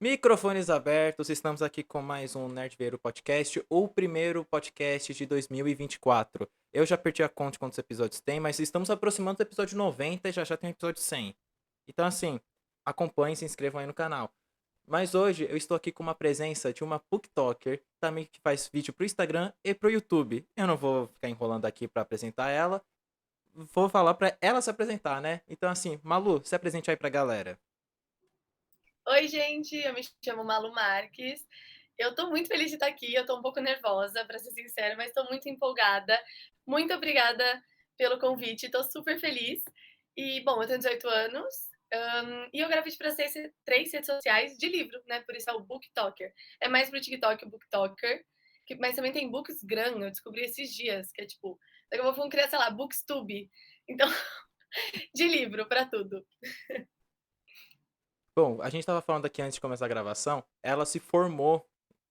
Microfones abertos, estamos aqui com mais um Nerd Vieiro Podcast, o primeiro podcast de 2024. Eu já perdi a conta de quantos episódios tem, mas estamos aproximando do episódio 90 e já tem o episódio 100. Então assim, acompanhem e se inscrevam aí no canal. Mas hoje eu estou aqui com uma presença de uma booktalker, também que faz vídeo pro Instagram e pro YouTube. Eu não vou ficar enrolando aqui para apresentar ela, vou falar para ela se apresentar, né? Então assim, Malu, se apresente aí pra galera. Oi, gente, eu me chamo Malu Marques. Eu tô muito feliz de estar aqui, eu tô um pouco nervosa, pra ser sincera, mas tô muito empolgada. Muito obrigada pelo convite, tô super feliz. E, bom, eu tenho 18 anos, e eu gravo vídeo pra 3 redes sociais de livro, né? Por isso é o BookToker. É mais pro TikTok o BookToker, mas também tem Booksgram, eu descobri esses dias, que é tipo, daqui a pouco vamos criar, sei lá, Bookstube. Então, de livro pra tudo. Bom, a gente estava falando aqui antes de começar a gravação, ela se formou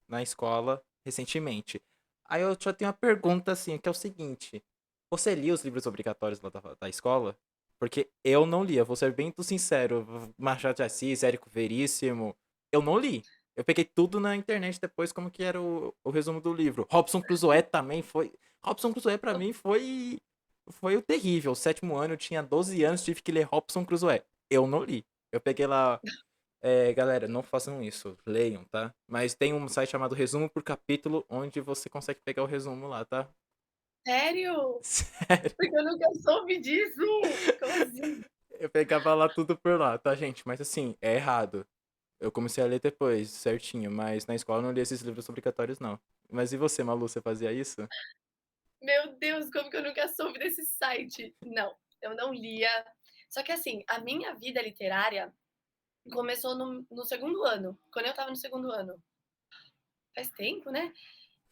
na escola recentemente. Aí eu já tenho uma pergunta assim, que é o seguinte: você lia os livros obrigatórios lá da escola? Porque eu não lia, vou ser bem sincero. Machado de Assis, Érico Veríssimo, eu não li. Eu peguei tudo na internet depois, como que era o resumo do livro. Robson Crusoe também foi. Robson Crusoe pra mim foi o terrível. O sétimo ano, eu tinha 12 anos, tive que ler Robson Crusoe. Eu não li. Eu peguei lá galera, não façam isso, leiam, tá? Mas tem um site chamado Resumo por Capítulo, onde você consegue pegar o resumo lá, tá? Sério? Sério, Porque eu nunca soube disso. Como assim? eu pegava lá tudo por lá, tá, gente? Mas assim, é errado. Eu comecei a ler depois, certinho, mas na escola eu não li esses livros obrigatórios, não. Mas e você, Malu, você fazia isso? Meu Deus, como que eu nunca soube desse site? Não, eu não lia. Só que assim, a minha vida literária começou no segundo ano, quando eu tava no segundo ano. Faz tempo, né?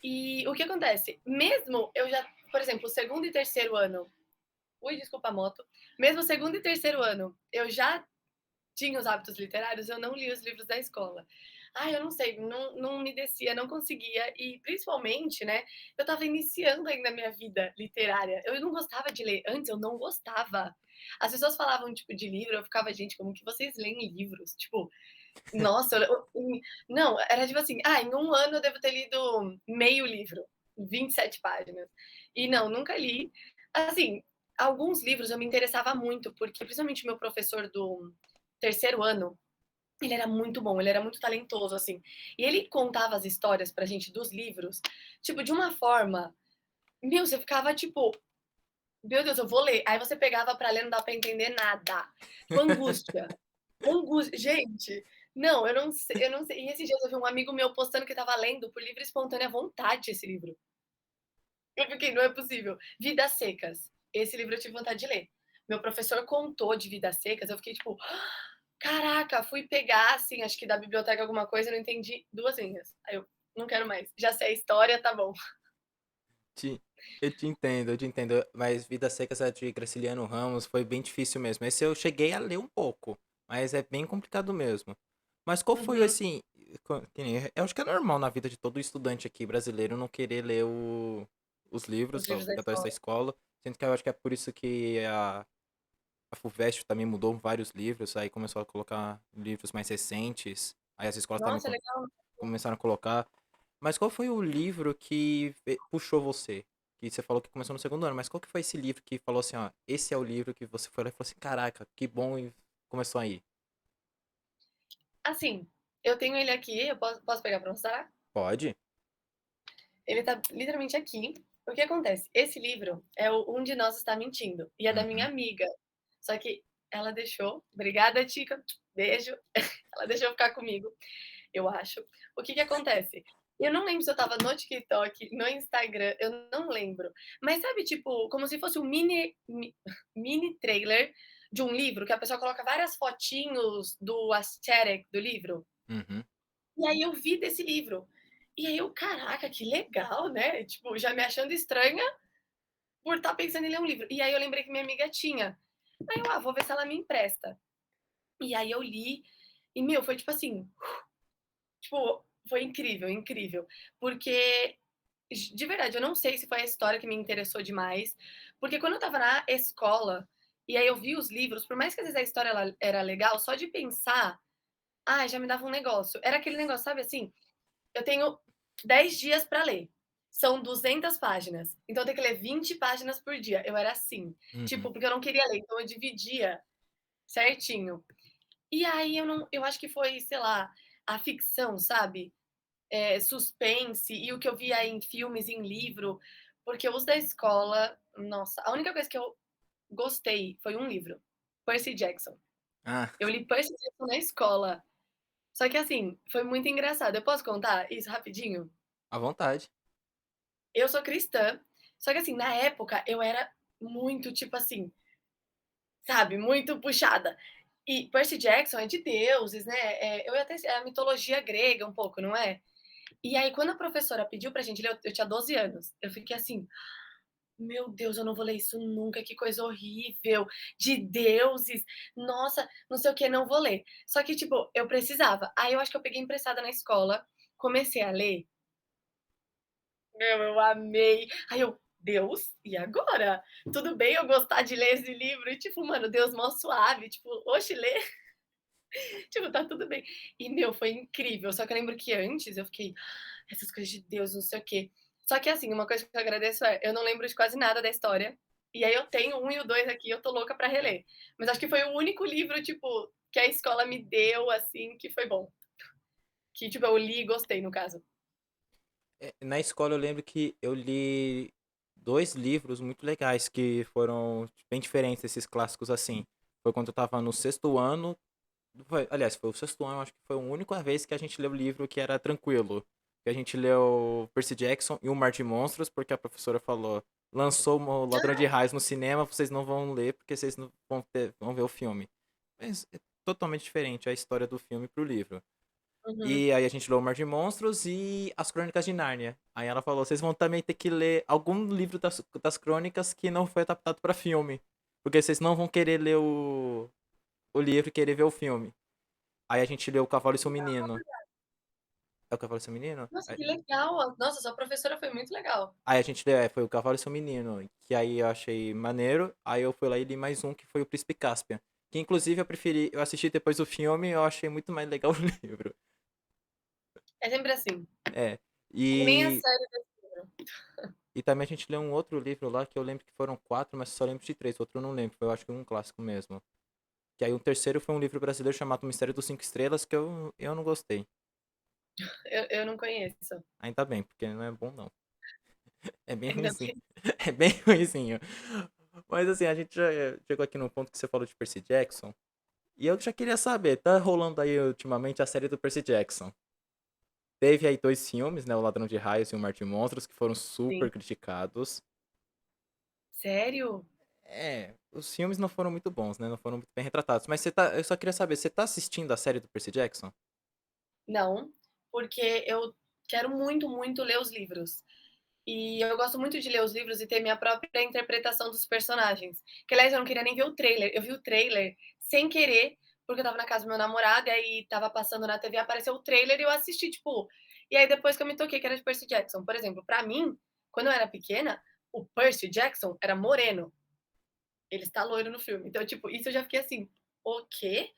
E o que acontece? Mesmo eu já, por exemplo, o segundo e terceiro ano. Ui, desculpa a moto. Mesmo o segundo e terceiro ano, eu já tinha os hábitos literários, eu não li os livros da escola. Ah, eu não sei, não me descia, não conseguia. E principalmente, né, eu estava iniciando ainda a minha vida literária. Eu não gostava de ler. Antes eu não gostava. As pessoas falavam, tipo, de livro, eu ficava, gente, como que vocês leem livros? Tipo, nossa, não, era tipo assim, em um ano eu devo ter lido meio livro, 27 páginas. E não, nunca li. Assim, alguns livros eu me interessava muito, porque principalmente o meu professor do terceiro ano, ele era muito bom, ele era muito talentoso, assim. E ele contava as histórias pra gente dos livros, tipo, de uma forma. Meu, você ficava tipo, meu Deus, eu vou ler. Aí você pegava pra ler, não dá pra entender nada. Tipo, angústia. Angústia. Gente, não, eu não sei, eu não sei. E esses dias eu vi um amigo meu postando que tava lendo por livre e espontânea vontade esse livro. Eu fiquei, não é possível. Vidas Secas. Esse livro eu tive vontade de ler. Meu professor contou de Vidas Secas, eu fiquei tipo, caraca, fui pegar, assim, acho que da biblioteca alguma coisa, eu não entendi duas linhas. Aí eu, não quero mais. Já sei a história, tá bom. Te- eu te entendo. Mas Vidas Secas é de Graciliano Ramos, foi bem difícil mesmo. Esse eu cheguei a ler um pouco, mas é bem complicado mesmo. Mas qual foi, Uhum. assim, eu acho que é normal na vida de todo estudante aqui brasileiro não querer ler os livros Os livros da obrigatórios da escola. escola, sendo que eu acho que é por isso que a FUVEST também mudou vários livros, aí começou a colocar livros mais recentes, aí as escolas também Nossa, legal. começaram a colocar. Mas qual foi o livro que puxou você? Que você falou que começou no segundo ano, mas qual que foi esse livro que falou assim, ó, esse é o livro que você foi lá e falou assim, caraca, que bom e começou aí? Assim, eu tenho ele aqui, eu posso pegar pra mostrar? Pode? Ele tá literalmente aqui. O que acontece? Esse livro é o Um de Nós Está Mentindo, e é da minha Uhum. amiga. Só que ela deixou. Obrigada, Tica. Beijo. Ela deixou ficar comigo, eu acho. O que que acontece? Eu não lembro se eu tava no TikTok, no Instagram, eu não lembro. Mas sabe, tipo, como se fosse um mini trailer de um livro, que a pessoa coloca várias fotinhos do aesthetic do livro? Uhum. E aí eu vi desse livro. E aí eu, caraca, que legal, né? Tipo, já me achando estranha por estar pensando em ler um livro. E aí eu lembrei que minha amiga tinha. Aí eu, vou ver se ela me empresta. E aí eu li, e meu, foi tipo assim, tipo, foi incrível, incrível. Porque, de verdade, eu não sei se foi a história que me interessou demais. Porque quando eu tava na escola, e aí eu vi os livros, por mais que às vezes a história era legal, só de pensar ai, já me dava um negócio. Era aquele negócio, sabe assim? Eu tenho 10 dias pra ler. São 200 páginas. Então eu tenho que ler 20 páginas por dia. Eu era assim. Uhum. Tipo, porque eu não queria ler, então eu dividia certinho. E aí eu não, eu acho que foi, sei lá, a ficção, sabe? Suspense e o que eu via em filmes, em livro, porque os da escola, nossa, a única coisa que eu gostei foi um livro, Percy Jackson. Ah, Eu li Percy Jackson na escola. Só que assim, foi muito engraçado. Eu posso contar isso rapidinho? à vontade. Eu sou cristã, só que assim, na época eu era muito, tipo assim, sabe, muito puxada. E Percy Jackson é de deuses, né? Eu ia até, é a mitologia grega um pouco, não é? E aí, quando a professora pediu pra gente ler, eu tinha 12 anos. Eu fiquei assim: "Meu Deus, eu não vou ler isso nunca, que coisa horrível, de deuses, nossa, não sei o que, não vou ler". Só que, tipo, eu precisava. Aí eu acho que eu peguei emprestada na escola, comecei a ler, meu, eu amei. Aí eu: "Deus, e agora? Tudo bem eu gostar de ler esse livro?" E tipo, mano, Deus mó suave, tipo: "Oxe, lê, tipo, tá tudo bem". E, meu, foi incrível. Só que eu lembro que antes eu fiquei: "Essas coisas de Deus, não sei o quê". Só que, assim, uma coisa que eu agradeço é, eu não lembro de quase nada da história, e aí eu tenho o 1 e o 2 aqui, eu tô louca pra reler. Mas acho que foi o único livro, tipo, que a escola me deu, assim, que foi bom. Que, tipo, eu li e gostei, no caso. Na escola eu lembro que eu li dois livros muito legais que foram bem diferentes desses clássicos assim. Foi quando eu tava no sexto ano. Aliás, foi o sexto ano, acho que foi a única vez que a gente leu o livro que era tranquilo. Que a gente leu Percy Jackson e O Mar de Monstros, porque a professora falou: lançou o Ladrão de Raios no cinema, vocês não vão ler porque vocês não vão ver o filme. Mas é totalmente diferente a história do filme pro livro. Uhum. E aí a gente leu O Mar de Monstros e As Crônicas de Nárnia. Aí ela falou: vocês vão também ter que ler algum livro das crônicas que não foi adaptado pra filme. Porque vocês não vão querer ler o livro e querer ver o filme. Aí a gente leu O Cavalo e Seu Menino. É O Cavalo e Seu Menino? Nossa, que legal! Nossa, sua professora foi muito legal. Aí a gente leu, foi O Cavalo e Seu Menino. Que aí eu achei maneiro. Aí eu fui lá e li mais um que foi O Príncipe Caspian. Que inclusive eu preferi, eu assisti depois do filme e eu achei muito mais legal o livro. É sempre assim. É. É que nem a E série desse livro. E também a gente leu um outro livro lá que eu lembro que foram quatro, mas só lembro de três. O outro eu não lembro, foi eu acho que um clássico mesmo. Que aí o terceiro foi um livro brasileiro chamado O Mistério dos Cinco Estrelas, que eu não gostei. Eu não conheço. Ainda bem, porque não é bom não. É bem Ainda ruimzinho. bem. É bem ruimzinho. Mas assim, a gente já chegou aqui no ponto que você falou de Percy Jackson. E eu já queria saber, tá rolando aí ultimamente a série do Percy Jackson. Teve aí dois filmes, né? O Ladrão de Raios e o Mar de Monstros, que foram Sim. super criticados. Sério? Os filmes não foram muito bons, né? Não foram muito bem retratados. Mas você tá, eu só queria saber, você tá assistindo a série do Percy Jackson? Não, porque eu quero muito, muito ler os livros. E eu gosto muito de ler os livros e ter minha própria interpretação dos personagens. Que, aliás, eu não queria nem ver o trailer. Eu vi o trailer sem querer, porque eu estava na casa do meu namorado, e aí estava passando na TV, apareceu o trailer e eu assisti, tipo. E aí depois que eu me toquei que era de Percy Jackson. Por exemplo, pra mim, quando eu era pequena, o Percy Jackson era moreno. Ele está loiro no filme. Então, tipo, isso eu já fiquei assim, o quê?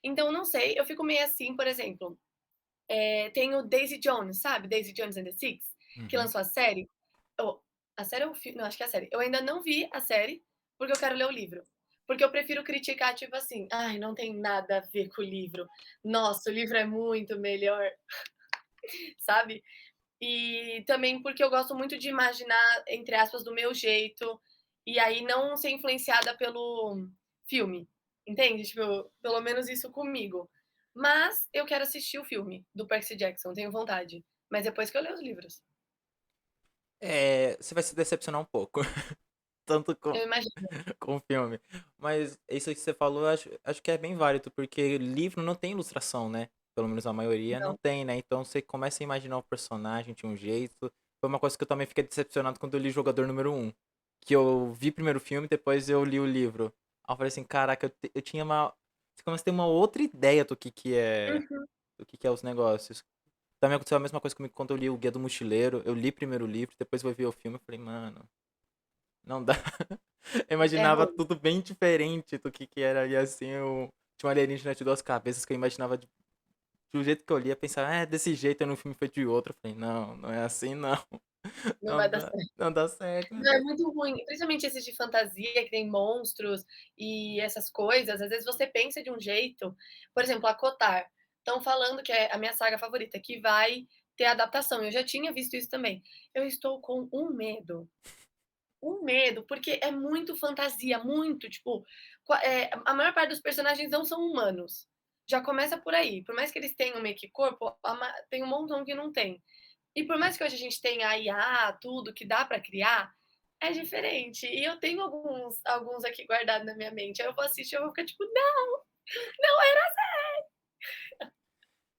Então, não sei, eu fico meio assim, por exemplo. Tem o Daisy Jones, sabe? Daisy Jones and the Six, que Uhum. lançou a série. Oh, a série ou o filme? Não, acho que é a série. Eu ainda não vi a série, porque eu quero ler o livro. Porque eu prefiro criticar, tipo assim, ai, não tem nada a ver com o livro. Nossa, o livro é muito melhor, sabe? E também porque eu gosto muito de imaginar, entre aspas, do meu jeito, e aí não ser influenciada pelo filme, entende? Tipo, pelo menos isso comigo. Mas eu quero assistir o filme do Percy Jackson, tenho vontade. Mas depois que eu ler os livros. Você vai se decepcionar um pouco, tanto com, Eu imagino. com o filme. Mas isso que você falou, eu acho que é bem válido, porque livro não tem ilustração, né? Pelo menos a maioria não Não. tem, né? Então você começa a imaginar o personagem de um jeito. Foi uma coisa que eu também fiquei decepcionado quando eu li Jogador Número Um, que eu vi primeiro o filme, depois eu li o livro. Aí eu falei assim, caraca, eu tinha uma. Você começa a ter uma outra ideia Uhum. do que é os negócios. Também aconteceu a mesma coisa comigo quando eu li o Guia do Mochileiro. Eu li primeiro o livro, depois eu vi o filme e falei, mano, não dá. Eu É imaginava ruim. tudo bem diferente do que era. E assim, tinha um alienígena de duas cabeças que eu imaginava do jeito que eu li, eu pensava: "É desse jeito, aí no filme foi de outro", eu falei: "Não, não é assim não, Não vai dar. não dá certo, não Não, é dá". muito ruim, principalmente esses de fantasia que tem monstros e essas coisas, às vezes você pensa de um jeito, por exemplo, a Cotar, estão falando que é a minha saga favorita, que vai ter adaptação, eu já tinha visto isso também. Eu estou com um medo, porque é muito fantasia, muito, tipo, a maior parte dos personagens não são humanos, já começa por aí, por mais que eles tenham meio que corpo, tem um montão que não tem. E por mais que hoje a gente tenha a IA, tudo que dá para criar, é diferente. E eu tenho alguns aqui guardados na minha mente. Aí eu vou assistir, eu vou ficar tipo: "Não, não era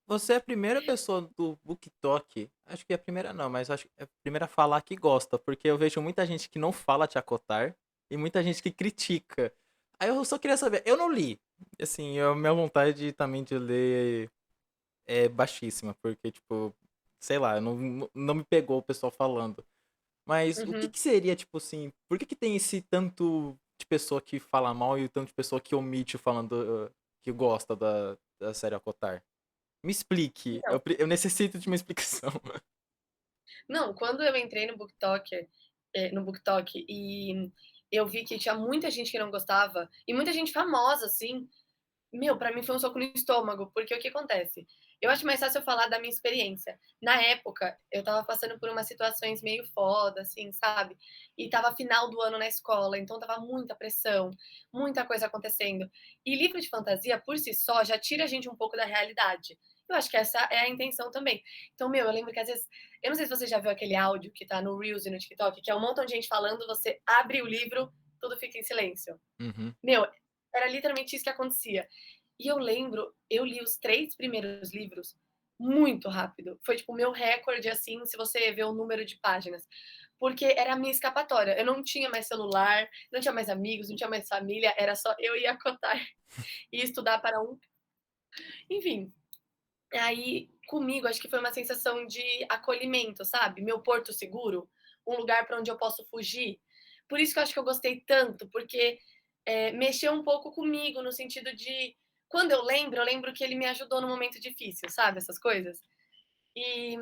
Você é a primeira pessoa do BookTok, acho que é a primeira não, mas acho que é a primeira a falar que gosta, porque eu vejo muita gente que não fala de Acotar e muita gente que critica. Aí eu só queria saber, eu não li, assim, a minha vontade também de ler é baixíssima, porque, tipo, sei lá, não me pegou o pessoal falando. Mas o que uhum". que seria, tipo assim, por que que tem esse tanto de pessoa que fala mal e o tanto de pessoa que omite falando que gosta da série Acotar? Me explique, Então, eu necessito de uma explicação. não, quando eu entrei no BookTok e eu vi que tinha muita gente que não gostava, e muita gente famosa, assim, meu, pra mim foi um soco no estômago, porque o que acontece? Eu acho mais fácil eu falar da minha experiência. Na época, eu estava passando por umas situações meio foda, assim, sabe? E estava final do ano na escola, então estava muita pressão, muita coisa acontecendo. E livro de fantasia, por si só, já tira a gente um pouco da realidade. Eu acho que essa é a intenção também. Então, meu, eu lembro que às vezes, eu não sei se você já viu aquele áudio que tá no Reels e no TikTok, que é um montão de gente falando, você abre o livro, tudo fica em silêncio. Uhum. Meu, era literalmente isso que acontecia. E eu lembro, eu li os 3 primeiros livros muito rápido. Foi tipo o meu recorde, assim, se você ver o número de páginas. Porque era a minha escapatória. Eu não tinha mais celular, não tinha mais amigos, não tinha mais família, era só eu e a Cotar e estudar para um. Enfim, aí comigo acho que foi uma sensação de acolhimento, sabe? Meu porto seguro, um lugar para onde eu posso fugir. Por isso que eu acho que eu gostei tanto, porque mexeu um pouco comigo, no sentido de. Quando eu lembro que ele me ajudou no momento difícil, sabe? Essas coisas. E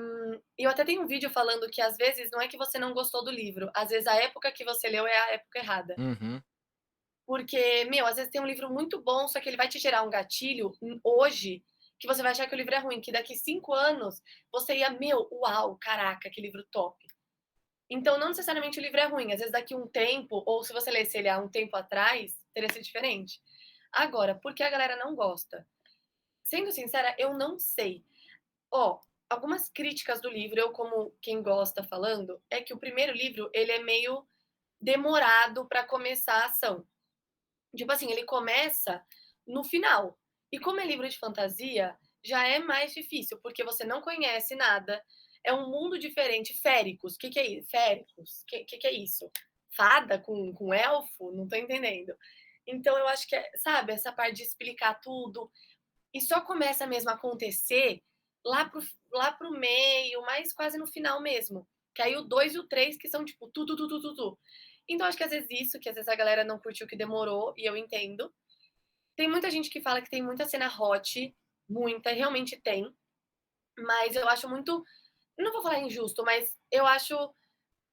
eu até tenho um vídeo falando que às vezes não é que você não gostou do livro, às vezes a época que você leu é a época errada. Uhum. Porque, meu, às vezes tem um livro muito bom, só que ele vai te gerar um gatilho hoje que você vai achar que o livro é ruim, que daqui 5 anos você ia, meu, uau, caraca, que livro top. Então, não necessariamente o livro é ruim, às vezes daqui um tempo, ou se você lesse ele há um tempo atrás, teria sido diferente. Agora, por que a galera não gosta? Sendo sincera, eu não sei. Ó, algumas críticas do livro, eu como quem gosta falando, é que o primeiro livro, ele é meio demorado para começar a ação. Tipo assim, ele começa no final. E como é livro de fantasia, já é mais difícil, porque você não conhece nada. É um mundo diferente. Féricos, o que, que é isso? Féricos, que é isso? Fada com elfo? Não tô entendendo. Então eu acho que, sabe, essa parte de explicar tudo. E só começa mesmo a acontecer lá pro meio, mas quase no final mesmo. Que aí o 2 e o 3 que são tipo tu. Então acho que às vezes isso, que às vezes a galera não curtiu que demorou, e eu entendo. Tem muita gente que fala que tem muita cena hot, muita, realmente tem, mas eu acho muito, não vou falar injusto, mas eu acho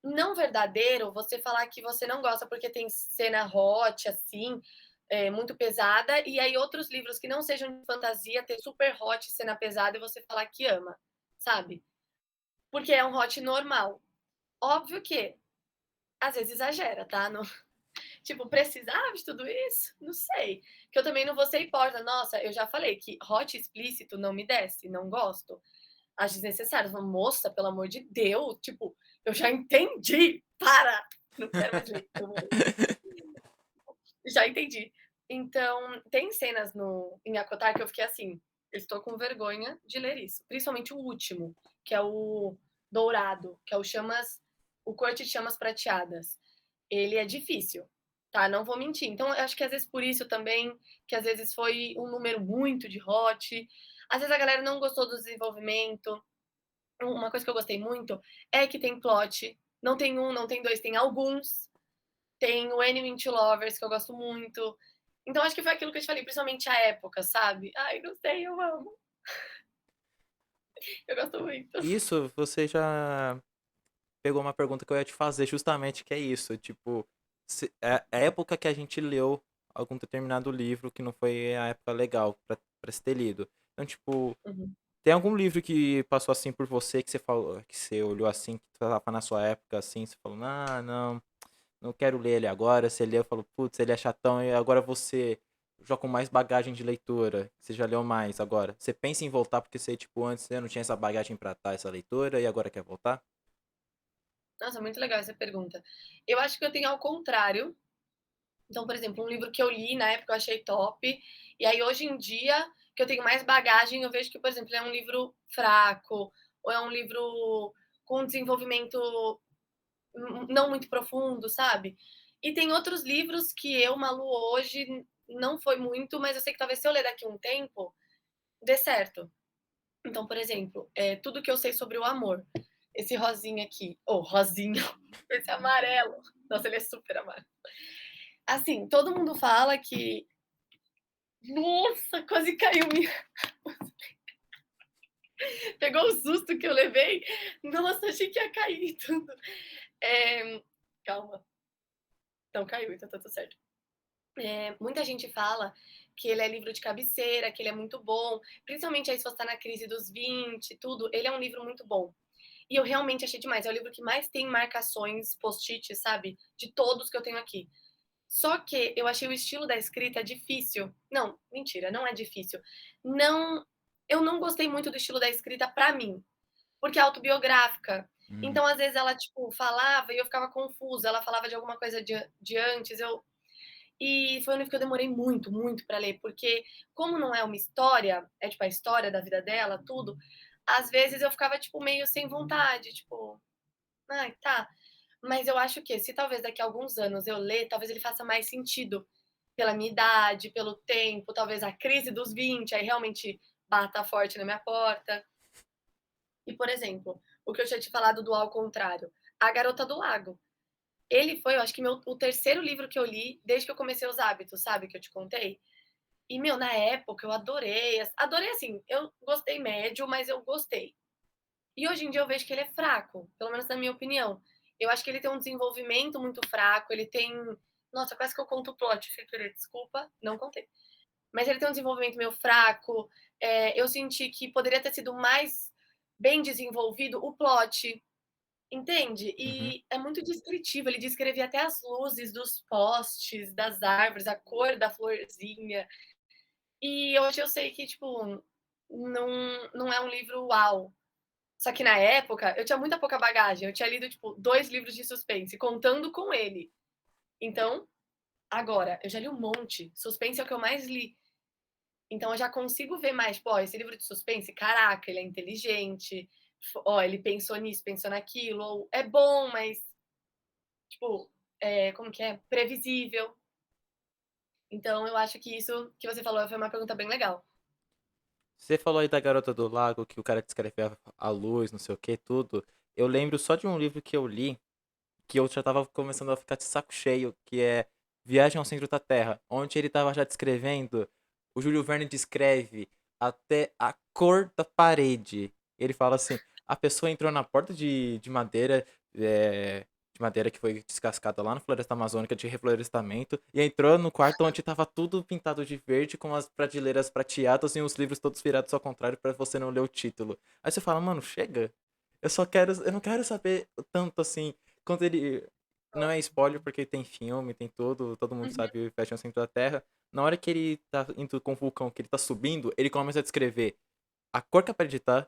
não verdadeiro você falar que você não gosta porque tem cena hot, assim, muito pesada, e aí outros livros que não sejam de fantasia ter super hot, cena pesada, e você falar que ama, sabe? Porque é um hot normal. Óbvio que às vezes exagera, tá? Não, tipo, precisava de tudo isso? Não sei. Que eu também não vou ser hipócrita. Nossa, eu já falei que hot explícito não me desce, não gosto. Acho desnecessário. Falo, moça, pelo amor de Deus, tipo, eu já entendi. Para! Não quero mais ler. Já entendi. Então, tem cenas no em Acotar que eu fiquei assim, eu estou com vergonha de ler isso. Principalmente o último, que é o dourado, que é o Corte de Chamas Prateadas. Ele é difícil, tá? Não vou mentir. Então, eu acho que às vezes por isso também, que às vezes foi um número muito de hot. Às vezes a galera não gostou do desenvolvimento. Uma coisa que eu gostei muito é que tem plot. Não tem um, não tem dois, tem alguns. Tem o Enemy to Lovers, que eu gosto muito. Então, acho que foi aquilo que eu te falei, principalmente a época, sabe? Ai, não sei, eu amo. Eu gosto muito. Isso, você já pegou uma pergunta que eu ia te fazer, justamente, que é isso. Tipo, a época que a gente leu algum determinado livro que não foi a época legal pra se ter lido. Então, tipo, Uhum. tem algum livro que passou assim por você, que você falou, que você olhou assim, que tava na sua época assim, você falou, ah, não, não quero ler ele agora. Você leu e falou, putz, ele é chatão, e agora você já com mais bagagem de leitura, você já leu mais agora. Você pensa em voltar porque você, tipo, antes você não tinha essa bagagem pra estar essa leitura e agora quer voltar? Nossa, muito legal essa pergunta. Eu acho que eu tenho ao contrário. Então, por exemplo, um livro que eu li na época eu achei top, e aí hoje em dia, que eu tenho mais bagagem, eu vejo que, por exemplo, é um livro fraco, ou é um livro com um desenvolvimento não muito profundo, sabe? E tem outros livros que eu, Malu, hoje não foi muito, mas eu sei que talvez se eu ler daqui a um tempo, dê certo. Então, por exemplo, Tudo que eu sei sobre o amor. Esse rosinha aqui, ou rosinha, esse amarelo. Nossa, ele é super amarelo. Assim, todo mundo fala que. Nossa, quase caiu minha. Pegou o susto que eu levei. Nossa, achei que ia cair tudo. Calma. Não caiu, então tá tudo certo. Muita gente fala que ele é livro de cabeceira, que ele é muito bom. Principalmente aí se você tá na crise dos 20, tudo. Ele é um livro muito bom. E eu realmente achei demais. É o livro que mais tem marcações, post-it, sabe? De todos que eu tenho aqui. Só que eu achei o estilo da escrita difícil. Não, mentira, não é difícil. Não, eu não gostei muito do estilo da escrita pra mim, porque é autobiográfica. Hum. Então, às vezes, ela, tipo, falava e eu ficava confusa. Ela falava de alguma coisa de antes. E foi um livro que eu demorei muito, muito pra ler, porque, como não é uma história, é tipo a história da vida dela, tudo, às vezes eu ficava, tipo, meio sem vontade, tipo, ai, tá. Mas eu acho que se talvez daqui a alguns anos eu ler, talvez ele faça mais sentido pela minha idade, pelo tempo, talvez a crise dos 20 aí realmente bata forte na minha porta. E, por exemplo, o que eu tinha te falado do Ao Contrário, A Garota do Lago. Ele foi, eu acho que o terceiro livro que eu li desde que eu comecei os hábitos, sabe, que eu te contei. E, meu, na época eu adorei. Adorei assim, eu gostei médio, mas eu gostei. E hoje em dia eu vejo que ele é fraco, pelo menos na minha opinião. Eu acho que ele tem um desenvolvimento muito fraco, ele tem. Nossa, quase que eu conto o plot, Felipe, desculpa, não contei. Mas ele tem um desenvolvimento meio fraco. Eu senti que poderia ter sido mais bem desenvolvido o plot, entende? Uhum. E é muito descritivo, ele descrevia até as luzes dos postes, das árvores, a cor da florzinha. E hoje eu sei que, tipo, não é um livro uau. Só que na época eu tinha muita pouca bagagem. Eu tinha lido, tipo, 2 livros de suspense, contando com ele. Então, agora, eu já li um monte. Suspense é o que eu mais li. Então eu já consigo ver mais, tipo, ó, esse livro de suspense, caraca, ele é inteligente. Ó, ele pensou nisso, pensou naquilo. Ou é bom, mas, tipo, como que é? Previsível. Então eu acho que isso que você falou foi uma pergunta bem legal. Você falou aí da Garota do Lago, que o cara descrevia a luz, não sei o que, tudo. Eu lembro só de um livro que eu li, que eu já tava começando a ficar de saco cheio, que é Viagem ao Centro da Terra, onde ele tava já descrevendo, o Júlio Verne descreve até a cor da parede. Ele fala assim, a pessoa entrou na porta de madeira que foi descascada lá na Floresta Amazônica de reflorestamento, e entrou no quarto onde tava tudo pintado de verde, com as prateleiras prateadas e os livros todos virados ao contrário para você não ler o título. Aí você fala, mano, chega. Eu não quero saber tanto assim. Quando ele. Não é spoiler porque tem filme, tem tudo, todo mundo Uhum. sabe o Fashion Centro da Terra. Na hora que ele tá indo com o vulcão, que ele tá subindo, ele começa a descrever a cor que a parede tá,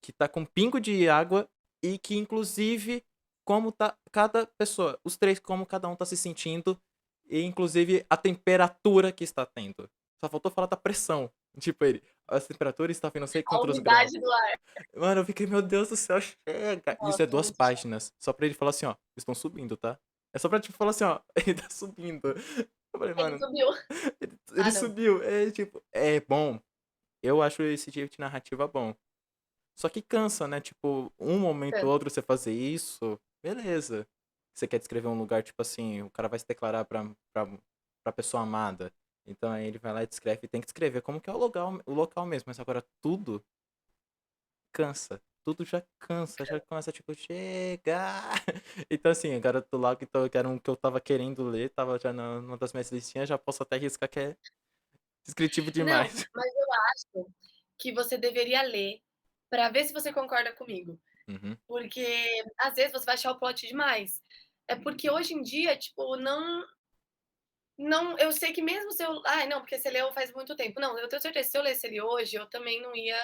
que tá com pingo de água e que inclusive como tá cada pessoa, os três, como cada um tá se sentindo e inclusive a temperatura que está tendo. Só faltou falar da pressão. Tipo ele, a temperatura está em não sei A quantos graus. umidade do ar. Mano, eu fiquei, meu Deus do céu, chega. Isso é Nossa, duas muito chato. páginas. Só pra ele falar assim, ó, estão subindo, tá? É só pra tipo falar assim, ó, ele tá subindo. Eu falei, Ele mano, subiu. ele Ah, não. subiu. É tipo, é bom. Eu acho esse tipo de narrativa bom. Só que cansa, né? Tipo, um momento ou outro você fazer isso, beleza. Você quer descrever um lugar, tipo assim, o cara vai se declarar pra pessoa amada. Então aí ele vai lá e descreve, e tem que descrever como que é o local mesmo. Mas agora tudo. cansa. Tudo já começa tipo, chega! Então assim, agora do lado que era um que eu tava querendo ler, tava já numa das minhas listinhas, já posso até riscar que é descritivo Não, demais. mas eu acho que você deveria ler pra ver se você concorda comigo, Uhum, porque às vezes você vai achar o plot demais. É porque hoje em dia, tipo, não, eu sei que mesmo se eu, ai, não, porque você leu faz muito tempo. Não, eu tenho certeza, se eu lesse ele hoje, eu também não ia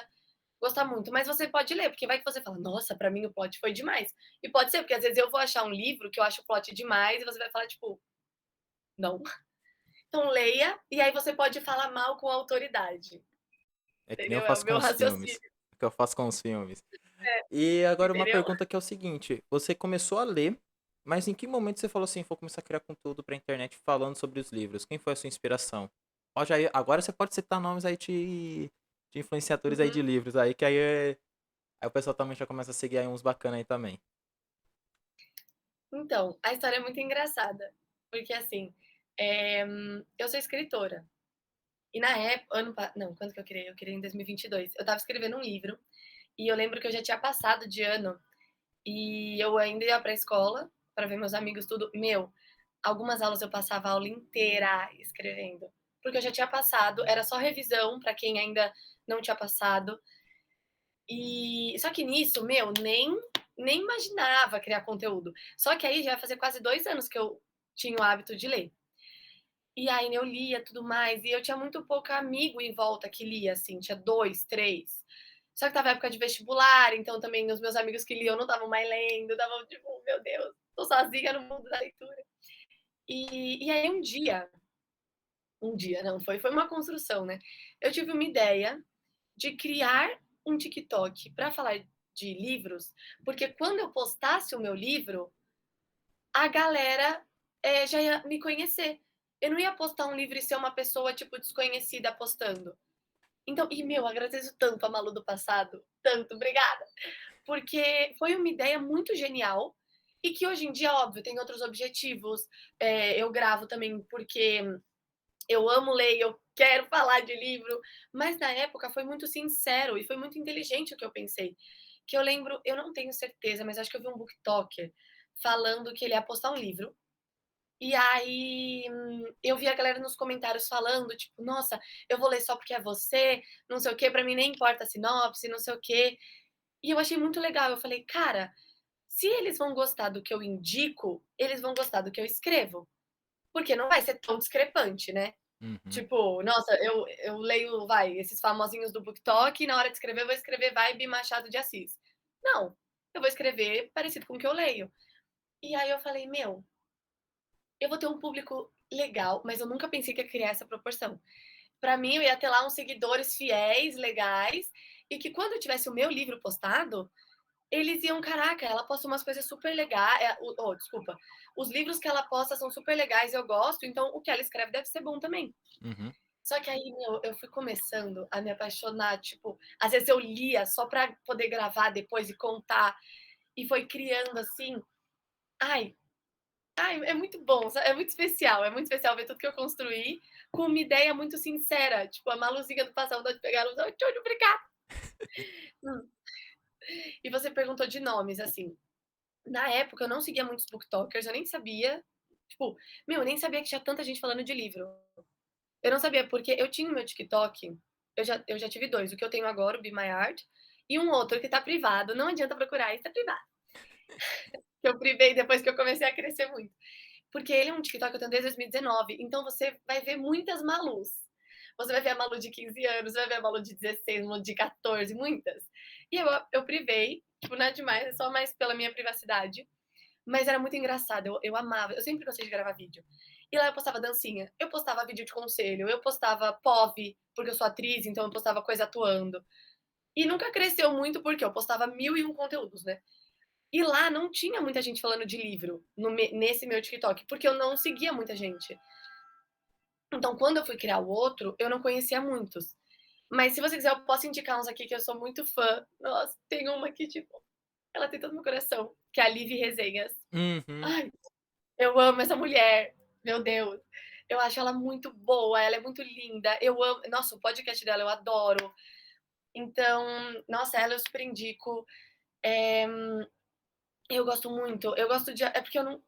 gostar muito. Mas você pode ler, porque vai que você fala, nossa, pra mim o plot foi demais. E pode ser, porque às vezes eu vou achar um livro que eu acho o plot demais e você vai falar, tipo, não. Então leia, e aí você pode falar mal com autoridade. é que nem eu Entendeu? É o faço com meu os filmes. raciocínio. É o que eu faço com os filmes. É, E agora uma entendeu? pergunta que é o seguinte: você começou a ler, mas em que momento você falou assim, vou começar a criar conteúdo pra internet falando sobre os livros? Quem foi a sua inspiração? Ó, agora você pode citar nomes aí de influenciadores aí de Uhum. livros aí, que aí o pessoal também já começa a seguir aí uns bacana aí também. Então, a história é muito engraçada, porque assim, eu sou escritora. E na época, não, quando que eu criei? Eu criei em 2022. Eu estava escrevendo um livro e eu lembro que eu já tinha passado de ano e eu ainda ia pra escola para ver meus amigos tudo. Meu, algumas aulas eu passava a aula inteira escrevendo, porque eu já tinha passado, era só revisão para quem ainda não tinha passado. E só que nisso, meu, nem imaginava criar conteúdo. Só que aí já vai fazer quase 2 anos que eu tinha o hábito de ler. E aí eu lia tudo mais, e eu tinha muito pouco amigo em volta que lia, assim, tinha dois, três. Só que tava época de vestibular, então também os meus amigos que liam não estavam mais lendo, estavam tipo, meu Deus, tô sozinha no mundo da leitura. E aí um dia, não, foi uma construção, né? Eu tive uma ideia de criar um TikTok para falar de livros, porque quando eu postasse o meu livro, a galera já ia me conhecer. Eu não ia postar um livro e ser uma pessoa, tipo, desconhecida postando. Então, e meu, agradeço tanto a Malu do passado, tanto, obrigada, porque foi uma ideia muito genial e que hoje em dia, óbvio, tem outros objetivos. Eu gravo também porque eu amo ler e eu quero falar de livro, mas na época foi muito sincero e foi muito inteligente o que eu pensei. Que eu lembro, eu não tenho certeza, mas acho que eu vi um booktoker falando que ele ia postar um livro. E aí eu vi a galera nos comentários falando, tipo, nossa, eu vou ler só porque é você, não sei o quê, pra mim nem importa a sinopse, não sei o quê. E eu achei muito legal. Eu falei, cara, se eles vão gostar do que eu indico, eles vão gostar do que eu escrevo. Porque não vai ser tão discrepante, né? Uhum. Tipo, nossa, eu leio, vai, esses famosinhos do BookTok, e na hora de escrever, eu vou escrever Vibe Machado de Assis. Não, eu vou escrever parecido com o que eu leio. E aí eu falei, meu, eu vou ter um público legal, mas eu nunca pensei que ia criar essa proporção. Pra mim, eu ia ter lá uns seguidores fiéis, legais, e que quando eu tivesse o meu livro postado, eles iam, caraca, ela posta umas coisas super legais. Desculpa. Os livros que ela posta são super legais, eu gosto, então o que ela escreve deve ser bom também. Uhum. Só que aí, meu, eu fui começando a me apaixonar, tipo, às vezes eu lia só pra poder gravar depois e contar, e foi criando assim. Ai, ai, é muito bom, é muito especial ver tudo que eu construí com uma ideia muito sincera, tipo, a Maluzinha do passado de pegar os olhos, obrigada. Hum. E você perguntou de nomes, assim. Na época eu não seguia muitos booktokers, eu nem sabia, tipo, meu, eu nem sabia que tinha tanta gente falando de livro. Eu não sabia, porque eu tinha o meu TikTok, eu já tive dois, o que eu tenho agora, o Be My Art, e um outro que tá privado, não adianta procurar, isso tá privado. Que eu privei depois que eu comecei a crescer muito. Porque ele é um TikTok que eu tenho desde 2019, então você vai ver muitas Malus. Você vai ver a Malu de 15 anos, você vai ver a Malu de 16, Malu de 14, muitas. E eu privei, tipo, não é demais, é só mais pela minha privacidade. Mas era muito engraçado, eu amava, eu sempre gostei de gravar vídeo. E lá eu postava dancinha, eu postava vídeo de conselho, eu postava POV, porque eu sou atriz, então eu postava coisa atuando. E nunca cresceu muito porque eu postava 1001 conteúdos, né? E lá não tinha muita gente falando de livro nesse meu TikTok, porque eu não seguia muita gente. Então, quando eu fui criar o outro, eu não conhecia muitos. Mas se você quiser, eu posso indicar uns aqui que eu sou muito fã. Nossa, tem uma que, tipo, ela tem todo meu coração, que é a Liv Resenhas. Uhum. Ai, eu amo essa mulher, meu Deus. Eu acho ela muito boa, ela é muito linda. Eu amo. Nossa, o podcast dela eu adoro. Então, nossa, ela eu super indico. Eh, eu gosto muito, eu gosto de é porque eu não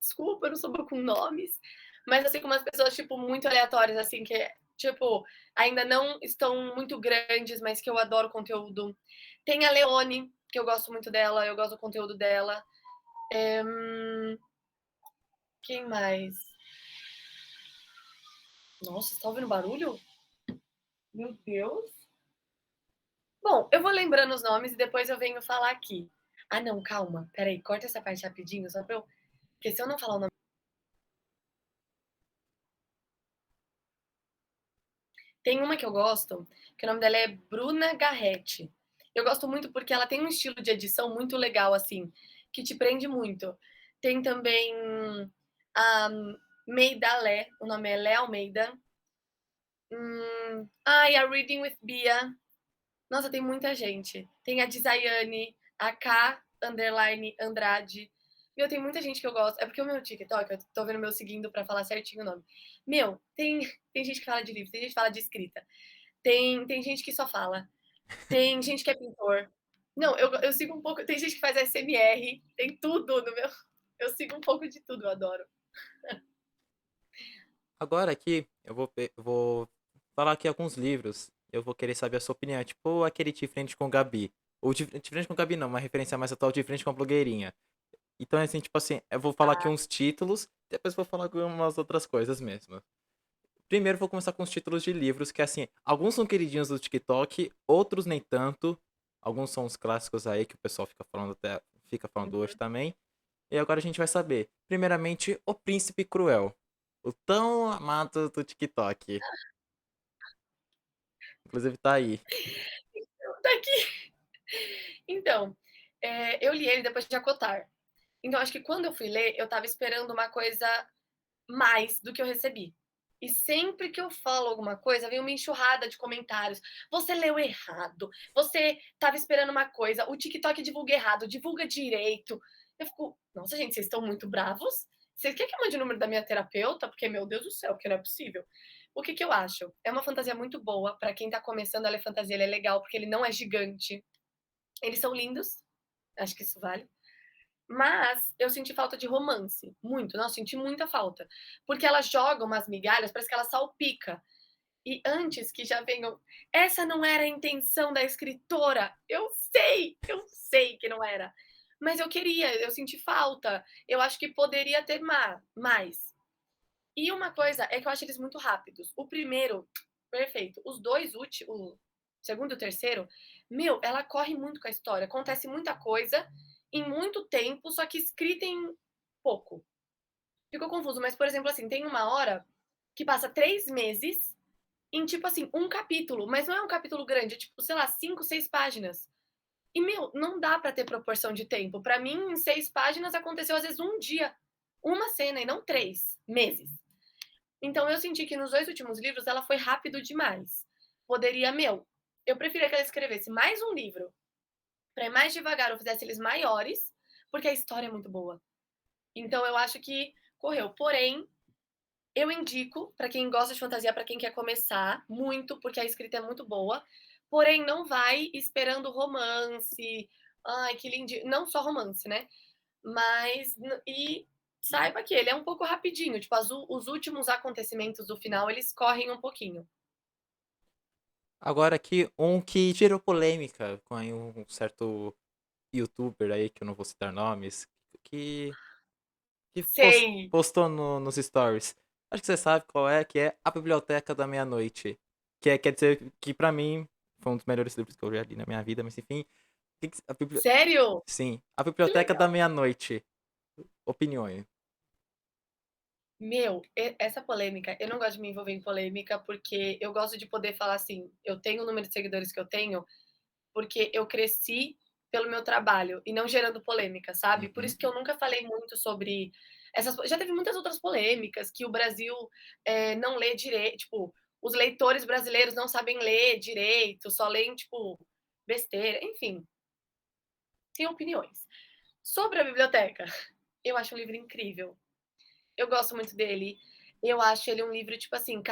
desculpa, eu não sou boa com nomes, mas assim, com umas pessoas, tipo, muito aleatórias, assim, que tipo, ainda não estão muito grandes, mas que eu adoro o conteúdo. Tem a Leone, que eu gosto muito dela, eu gosto do conteúdo dela. Quem mais? Nossa, você tá ouvindo barulho? Meu Deus. Bom, eu vou lembrando os nomes e depois eu venho falar aqui. Ah, não, calma. Peraí, corta essa parte rapidinho, só pra eu. Porque se eu não falar o nome. Tem uma que eu gosto, que o nome dela é Bruna Garretti. Eu gosto muito porque ela tem um estilo de edição muito legal, assim, que te prende muito. Tem também a Meida Lé, o nome é Lé Almeida. Ai, a Reading with Bia. Nossa, tem muita gente. Tem a Dizayane, a K underline Andrade. Meu, tem muita gente que eu gosto. É porque o meu TikTok, eu tô vendo meu seguindo pra falar certinho o nome. Meu, tem gente que fala de livro, tem gente que fala de escrita. Tem gente que só fala. Tem gente que é pintor. Não, eu sigo um pouco. Tem gente que faz SMR. Tem tudo no meu. Eu sigo um pouco de tudo, eu adoro. Agora aqui, vou falar aqui alguns livros. Eu vou querer saber a sua opinião. Tipo aquele De Frente com Gabi. Ou De Frente com Gabi não, uma referência mais atual, De Frente com a Blogueirinha. Então, assim, tipo assim, eu vou falar aqui uns títulos, depois vou falar algumas outras coisas mesmo. Primeiro vou começar com os títulos de livros, que assim, alguns são queridinhos do TikTok, outros nem tanto. Alguns são os clássicos aí que o pessoal fica falando hoje também. E agora a gente vai saber. Primeiramente, O Príncipe Cruel. O tão amado do TikTok. Inclusive tá aí. Tá aqui. Então, eu li ele depois de Acotar. Então, acho que quando eu fui ler, eu tava esperando uma coisa mais do que eu recebi. E sempre que eu falo alguma coisa, vem uma enxurrada de comentários. Você leu errado. Você estava esperando uma coisa. O TikTok divulga errado. Divulga direito. Eu fico, nossa, gente, vocês estão muito bravos? Vocês querem que eu mande o número da minha terapeuta? Porque, meu Deus do céu, que não é possível. O que eu acho? É uma fantasia muito boa. Para quem tá começando a ler fantasia, ele é legal, porque ele não é gigante. Eles são lindos. Acho que isso vale. Mas eu senti falta de romance, muito, nossa, senti muita falta. Porque ela joga umas migalhas, parece que ela salpica. E antes que já venham, essa não era a intenção da escritora. Eu sei que não era. Mas eu queria, eu senti falta. Eu acho que poderia ter mais. E uma coisa é que eu acho eles muito rápidos. O primeiro, perfeito. Os dois últimos, o segundo e o terceiro, meu, ela corre muito com a história. Acontece muita coisa em muito tempo, só que escrita em pouco. Ficou confuso, mas, por exemplo, assim, tem uma hora que passa 3 meses em, tipo assim, um capítulo, mas não é um capítulo grande, é tipo, sei lá, 5, 6 páginas. E, meu, não dá pra ter proporção de tempo. Pra mim, em 6 páginas aconteceu, às vezes, um dia, uma cena, e não 3 meses. Então eu senti que nos 2 últimos livros ela foi rápido demais. Poderia, meu, eu preferia que ela escrevesse mais um livro, para ir mais devagar ou fizesse eles maiores, porque a história é muito boa. Então eu acho que correu. Porém, eu indico para quem gosta de fantasia, para quem quer começar, muito, porque a escrita é muito boa. Porém, não vai esperando romance. Ai, que lindo. Não só romance, né? Mas e saiba que ele é um pouco rapidinho, tipo, os últimos acontecimentos do final, eles correm um pouquinho. Agora aqui, um que gerou polêmica com aí um certo youtuber aí, que eu não vou citar nomes, que, Sei. postou nos stories. Acho que você sabe qual é, que é A Biblioteca da Meia-Noite. Que é, quer dizer, que pra mim foi um dos melhores livros que eu já li na minha vida, mas enfim. Sério? Sim, A Que Biblioteca da legal. Meia-Noite. Opiniões. Meu, essa polêmica, eu não gosto de me envolver em polêmica, porque eu gosto de poder falar assim, eu tenho o número de seguidores que eu tenho, porque eu cresci pelo meu trabalho e não gerando polêmica, sabe? Por Uhum. isso que eu nunca falei muito sobre essas. Já teve muitas outras polêmicas que o Brasil não lê direito, tipo, os leitores brasileiros não sabem ler direito, só leem, tipo, besteira, enfim, tem opiniões. Sobre a biblioteca, eu acho um livro incrível. Eu gosto muito dele. Eu acho ele um livro, tipo assim,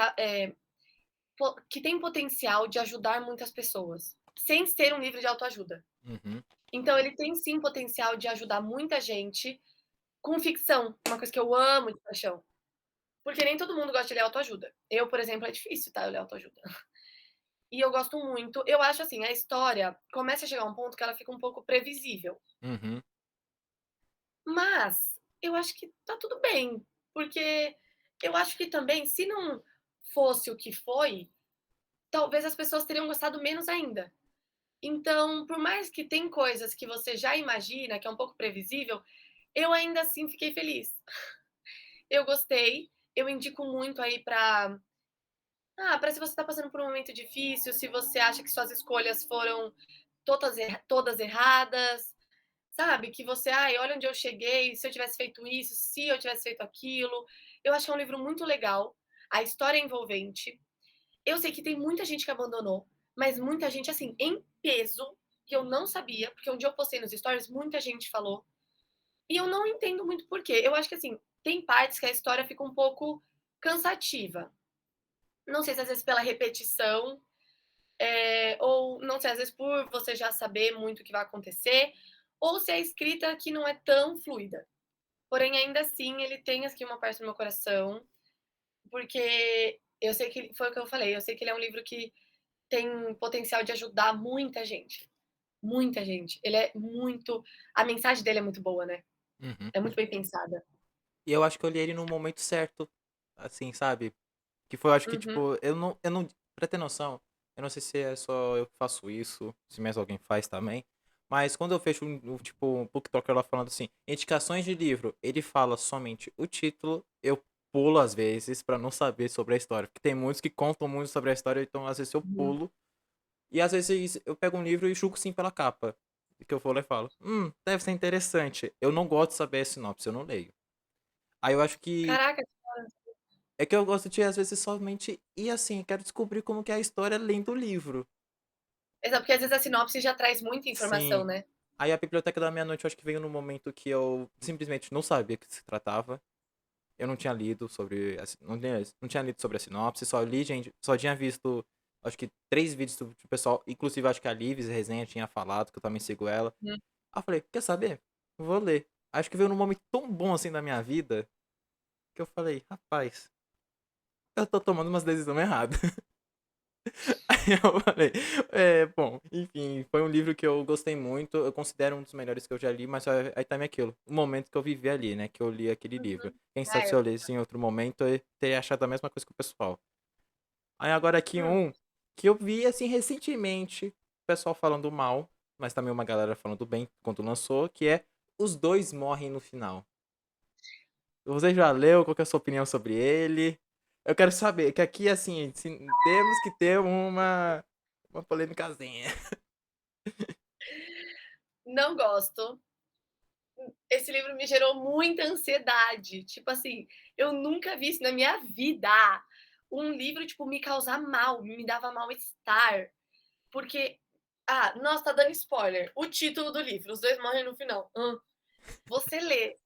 que tem potencial de ajudar muitas pessoas, sem ser um livro de autoajuda. Uhum. Então ele tem sim potencial de ajudar muita gente com ficção, uma coisa que eu amo de paixão. Porque nem todo mundo gosta de ler autoajuda. Eu, por exemplo, é difícil, tá, eu ler autoajuda. E eu gosto muito. Eu acho assim, a história começa a chegar a um ponto que ela fica um pouco previsível. Uhum. Mas eu acho que tá tudo bem, porque eu acho que também, se não fosse o que foi, talvez as pessoas teriam gostado menos ainda. Então, por mais que tem coisas que você já imagina, que é um pouco previsível, eu ainda assim fiquei feliz. Eu gostei, eu indico muito aí pra se você tá passando por um momento difícil, se você acha que suas escolhas foram todas erradas, sabe? Que você, ai, olha onde eu cheguei, se eu tivesse feito isso, se eu tivesse feito aquilo. Eu acho que é um livro muito legal, a história é envolvente. Eu sei que tem muita gente que abandonou, mas muita gente, assim, em peso, que eu não sabia, porque um dia eu postei nos stories, muita gente falou. E eu não entendo muito por quê. Eu acho que, assim, tem partes que a história fica um pouco cansativa. Não sei se às vezes pela repetição, ou não sei, às vezes por você já saber muito o que vai acontecer, ou se é a escrita que não é tão fluida. Porém, ainda assim, ele tem aqui uma parte do meu coração, porque eu sei que foi o que eu falei, eu sei que ele é um livro que tem potencial de ajudar muita gente. Muita gente. Ele é muito. A mensagem dele é muito boa, né? Uhum. É muito bem pensada. E eu acho que eu li ele no momento certo, assim, sabe? Que foi, eu acho que, Uhum. tipo, eu não, pra ter noção, eu não sei se é só eu que faço isso, se mais alguém faz também, mas quando eu fecho, tipo, um BookToker lá falando assim, indicações de livro, ele fala somente o título, eu pulo às vezes pra não saber sobre a história, porque tem muitos que contam muito sobre a história, então às vezes eu Uhum. pulo, e às vezes eu pego um livro e julgo sim pela capa, que eu vou ler e falo, deve ser interessante, eu não gosto de saber a sinopse, eu não leio. Aí eu acho que Caraca, é que eu gosto de, às vezes, somente ir assim, quero descobrir como que é a história lendo o livro. exato, porque às vezes a sinopse já traz muita informação, Sim. né? Aí a Biblioteca da Meia-Noite eu acho que veio no momento que eu simplesmente não sabia o que se tratava. Eu não tinha lido sobre. Não tinha lido sobre a sinopse, só li, gente. Só tinha visto, acho que 3 vídeos do pessoal. Inclusive, acho que a Lives Resenha tinha falado, que eu também sigo ela. Uhum. Aí eu falei, quer saber? Vou ler. Acho que veio num momento tão bom assim da minha vida que eu falei, rapaz, eu tô tomando umas decisões erradas. Aí eu falei, bom, enfim, foi um livro que eu gostei muito, eu considero um dos melhores que eu já li, mas aí também aquilo, o momento que eu vivi ali, né, que eu li aquele livro. Quem sabe Ah, se eu lesse em outro momento, eu teria achado a mesma coisa que o pessoal. Aí agora aqui hum. um que eu vi, assim, recentemente, o pessoal falando mal, mas também uma galera falando bem quando lançou, que é Os Dois Morrem no Final. Você já leu? Qual que é a sua opinião sobre ele? Eu quero saber, que aqui, assim, temos que ter uma polêmicazinha. Não gosto. Esse livro me gerou muita ansiedade. Tipo assim, eu nunca vi isso na minha vida. Um livro, tipo, me causar mal, me dava mal-estar. Porque, nossa, tá dando spoiler. O título do livro, Os Dois Morrem no Final. Você lê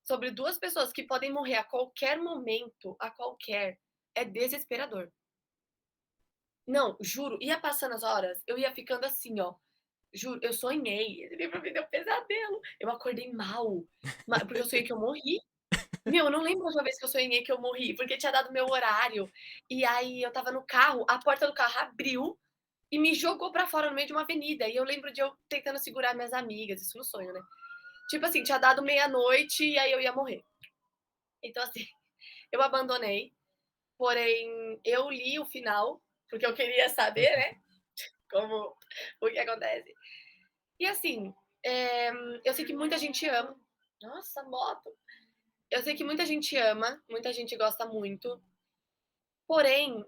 sobre duas pessoas que podem morrer a qualquer momento, a qualquer, é desesperador. Não, juro, ia passando as horas, eu ia ficando assim, ó. Juro, eu sonhei. Esse livro me deu pesadelo. Eu acordei mal, porque eu sonhei que eu morri. Meu, eu não lembro a última vez que eu sonhei que eu morri, porque tinha dado meu horário. E aí eu estava no carro, a porta do carro abriu e me jogou pra fora no meio de uma avenida. E eu lembro de eu tentando segurar minhas amigas, isso no sonho, né? Tipo assim, tinha dado meia-noite e aí eu ia morrer. Então, assim, eu abandonei. Porém, eu li o final, porque eu queria saber, né? Como o que acontece. E assim, eu sei que muita gente ama. Nossa, moto! Eu sei que muita gente ama, muita gente gosta muito. Porém,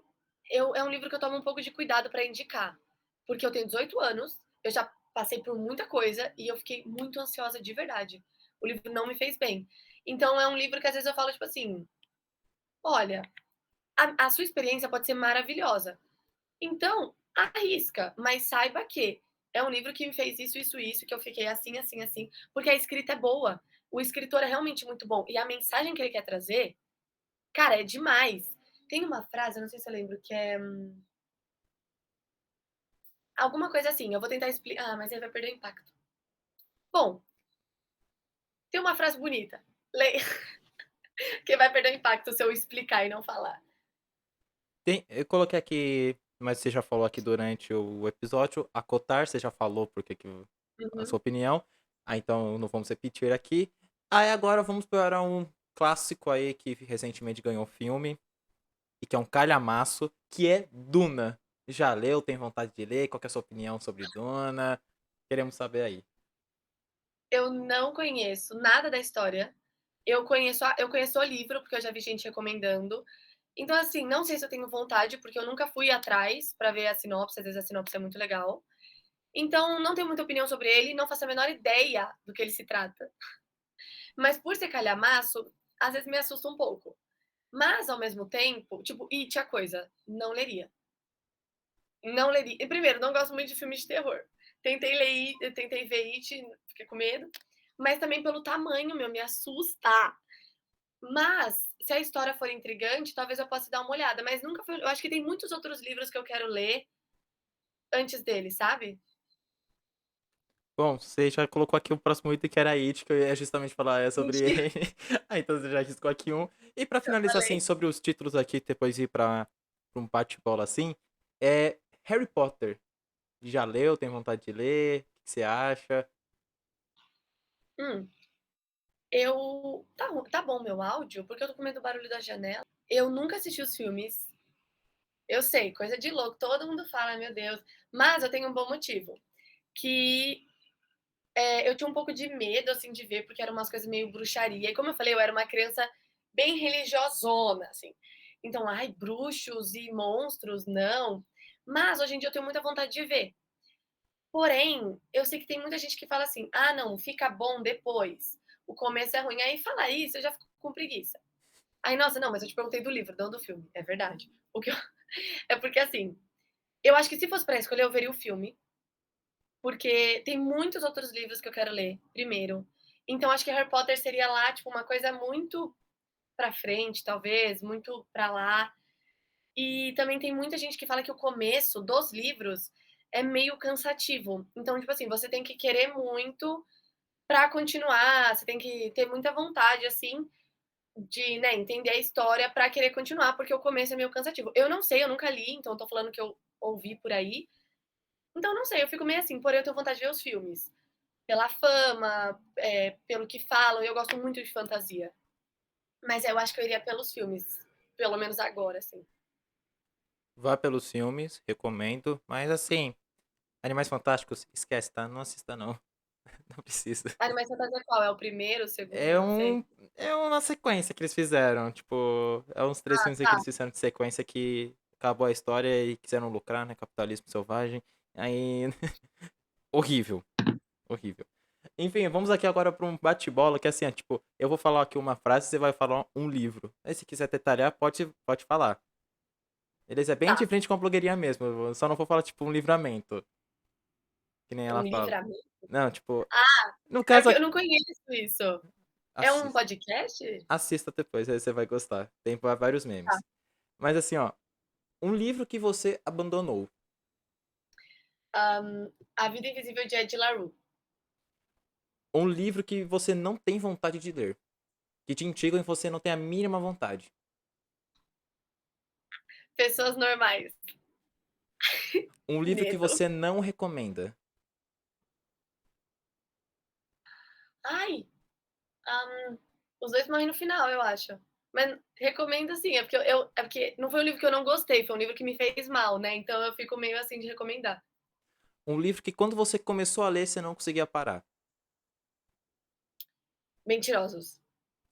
é um livro que eu tomo um pouco de cuidado para indicar. Porque eu tenho 18 anos, eu já passei por muita coisa e eu fiquei muito ansiosa de verdade. O livro não me fez bem. Então, é um livro que às vezes eu falo, tipo assim: olha, a sua experiência pode ser maravilhosa. Então, arrisca, mas saiba que é um livro que me fez isso, isso, isso, que eu fiquei assim, assim, assim, porque a escrita é boa. O escritor é realmente muito bom. E a mensagem que ele quer trazer, cara, é demais. Tem uma frase, eu não sei se eu lembro, que é. Alguma coisa assim, eu vou tentar explicar. Ah, mas aí vai perder o impacto. Bom, tem uma frase bonita. Leia, que vai perder o impacto se eu explicar e não falar. Eu coloquei aqui, mas você já falou aqui durante o episódio, acotar, você já falou porque que a Uhum. sua opinião. Então não vamos repetir aqui. Aí agora vamos para um clássico aí que recentemente ganhou filme e que é um calhamaço, que é Duna. Já leu, tem vontade de ler? Qual que é a sua opinião sobre Duna? Queremos saber aí. Eu não conheço nada da história. Eu conheço o livro, porque eu já vi gente recomendando. Então, assim, não sei se eu tenho vontade, porque eu nunca fui atrás pra ver a sinopse, às vezes a sinopse é muito legal. Então, não tenho muita opinião sobre ele, não faço a menor ideia do que ele se trata. Mas por ser calhamaço, às vezes me assusta um pouco. Mas, ao mesmo tempo, tipo, It, a coisa, não leria. Não leria. E, primeiro, não gosto muito de filmes de terror. Tentei ver It, fiquei com medo. Mas também pelo tamanho, meu, me assusta. Mas, se a história for intrigante, talvez eu possa dar uma olhada. Mas nunca foi. Eu acho que tem muitos outros livros que eu quero ler antes dele, sabe? Bom, você já colocou aqui o próximo item que era It, que eu ia justamente falar sobre Mentira, ele. Ah, então você já riscou aqui um. E pra eu finalizar, assim, falei. sobre os títulos aqui, depois ir pra um bate-bola assim, é Harry Potter. Já leu? Tem vontade de ler? O que você acha? Hum, eu. Tá bom meu áudio? Porque eu tô com medo do barulho da janela. Eu nunca assisti os filmes. Eu sei, coisa de louco. Todo mundo fala, meu Deus. Mas eu tenho um bom motivo. Que eu tinha um pouco de medo, assim, de ver, porque eram umas coisas meio bruxaria. E como eu falei, eu era uma criança bem religiosona, assim. Então, ai, bruxos e monstros, não. Mas hoje em dia eu tenho muita vontade de ver. Porém, eu sei que tem muita gente que fala assim: ah, não, fica bom depois. O começo é ruim. Aí fala isso, eu já fico com preguiça. Aí, nossa, não, mas eu te perguntei do livro, não do filme. É verdade. O que eu... É porque, assim, eu acho que se fosse pra escolher, eu veria o filme. Porque tem muitos outros livros que eu quero ler, primeiro. Então acho que Harry Potter seria lá, tipo, uma coisa muito pra frente, talvez, muito pra lá. E também tem muita gente que fala que o começo dos livros é meio cansativo. Então, tipo assim, você tem que querer muito pra continuar, você tem que ter muita vontade, assim, de, né, entender a história pra querer continuar, porque o começo é meio cansativo. Eu não sei, eu nunca li, então tô falando que eu ouvi por aí. Então não sei, eu fico meio assim, porém eu tenho vontade de ver os filmes. Pela fama, pelo que falam, e eu gosto muito de fantasia. Mas eu acho que eu iria pelos filmes, pelo menos agora, assim. Vá pelos filmes, recomendo. Mas assim, Animais Fantásticos, esquece, tá? Não assista não. Não precisa. Animais Fantasia qual? É o primeiro, o segundo? É Não sei. um. É uma sequência que eles fizeram. Tipo, é uns três Ah, filmes aí que tá. eles fizeram de sequência que acabou a história e quiseram lucrar, né? Capitalismo selvagem. Aí. Horrível. Horrível. Enfim, vamos aqui agora para um bate-bola, que assim, é, tipo, eu vou falar aqui uma frase, você vai falar um livro. Aí se quiser detalhar, pode falar. Beleza? É bem Tá. diferente com a blogueirinha mesmo. Eu só não vou falar, tipo, um livramento, que nem Um ela fala. livramento? Não, tipo, Ah, no é caso, porque eu não conheço isso. É um assista. podcast? Assista depois, aí você vai gostar. Tem vários Tá. memes. Mas assim, ó, um livro que você abandonou. A Vida Invisível de Ed La Rue. Um livro que você não tem vontade de ler. Que te instigam e você não tem a mínima vontade. Pessoas Normais. Um livro que Medo. você não recomenda. Ai, os dois morrem no final, eu acho. Mas recomendo sim, é porque é porque não foi um livro que eu não gostei, foi um livro que me fez mal, né? Então eu fico meio assim de recomendar. Um livro que quando você começou a ler, você não conseguia parar. Mentirosos.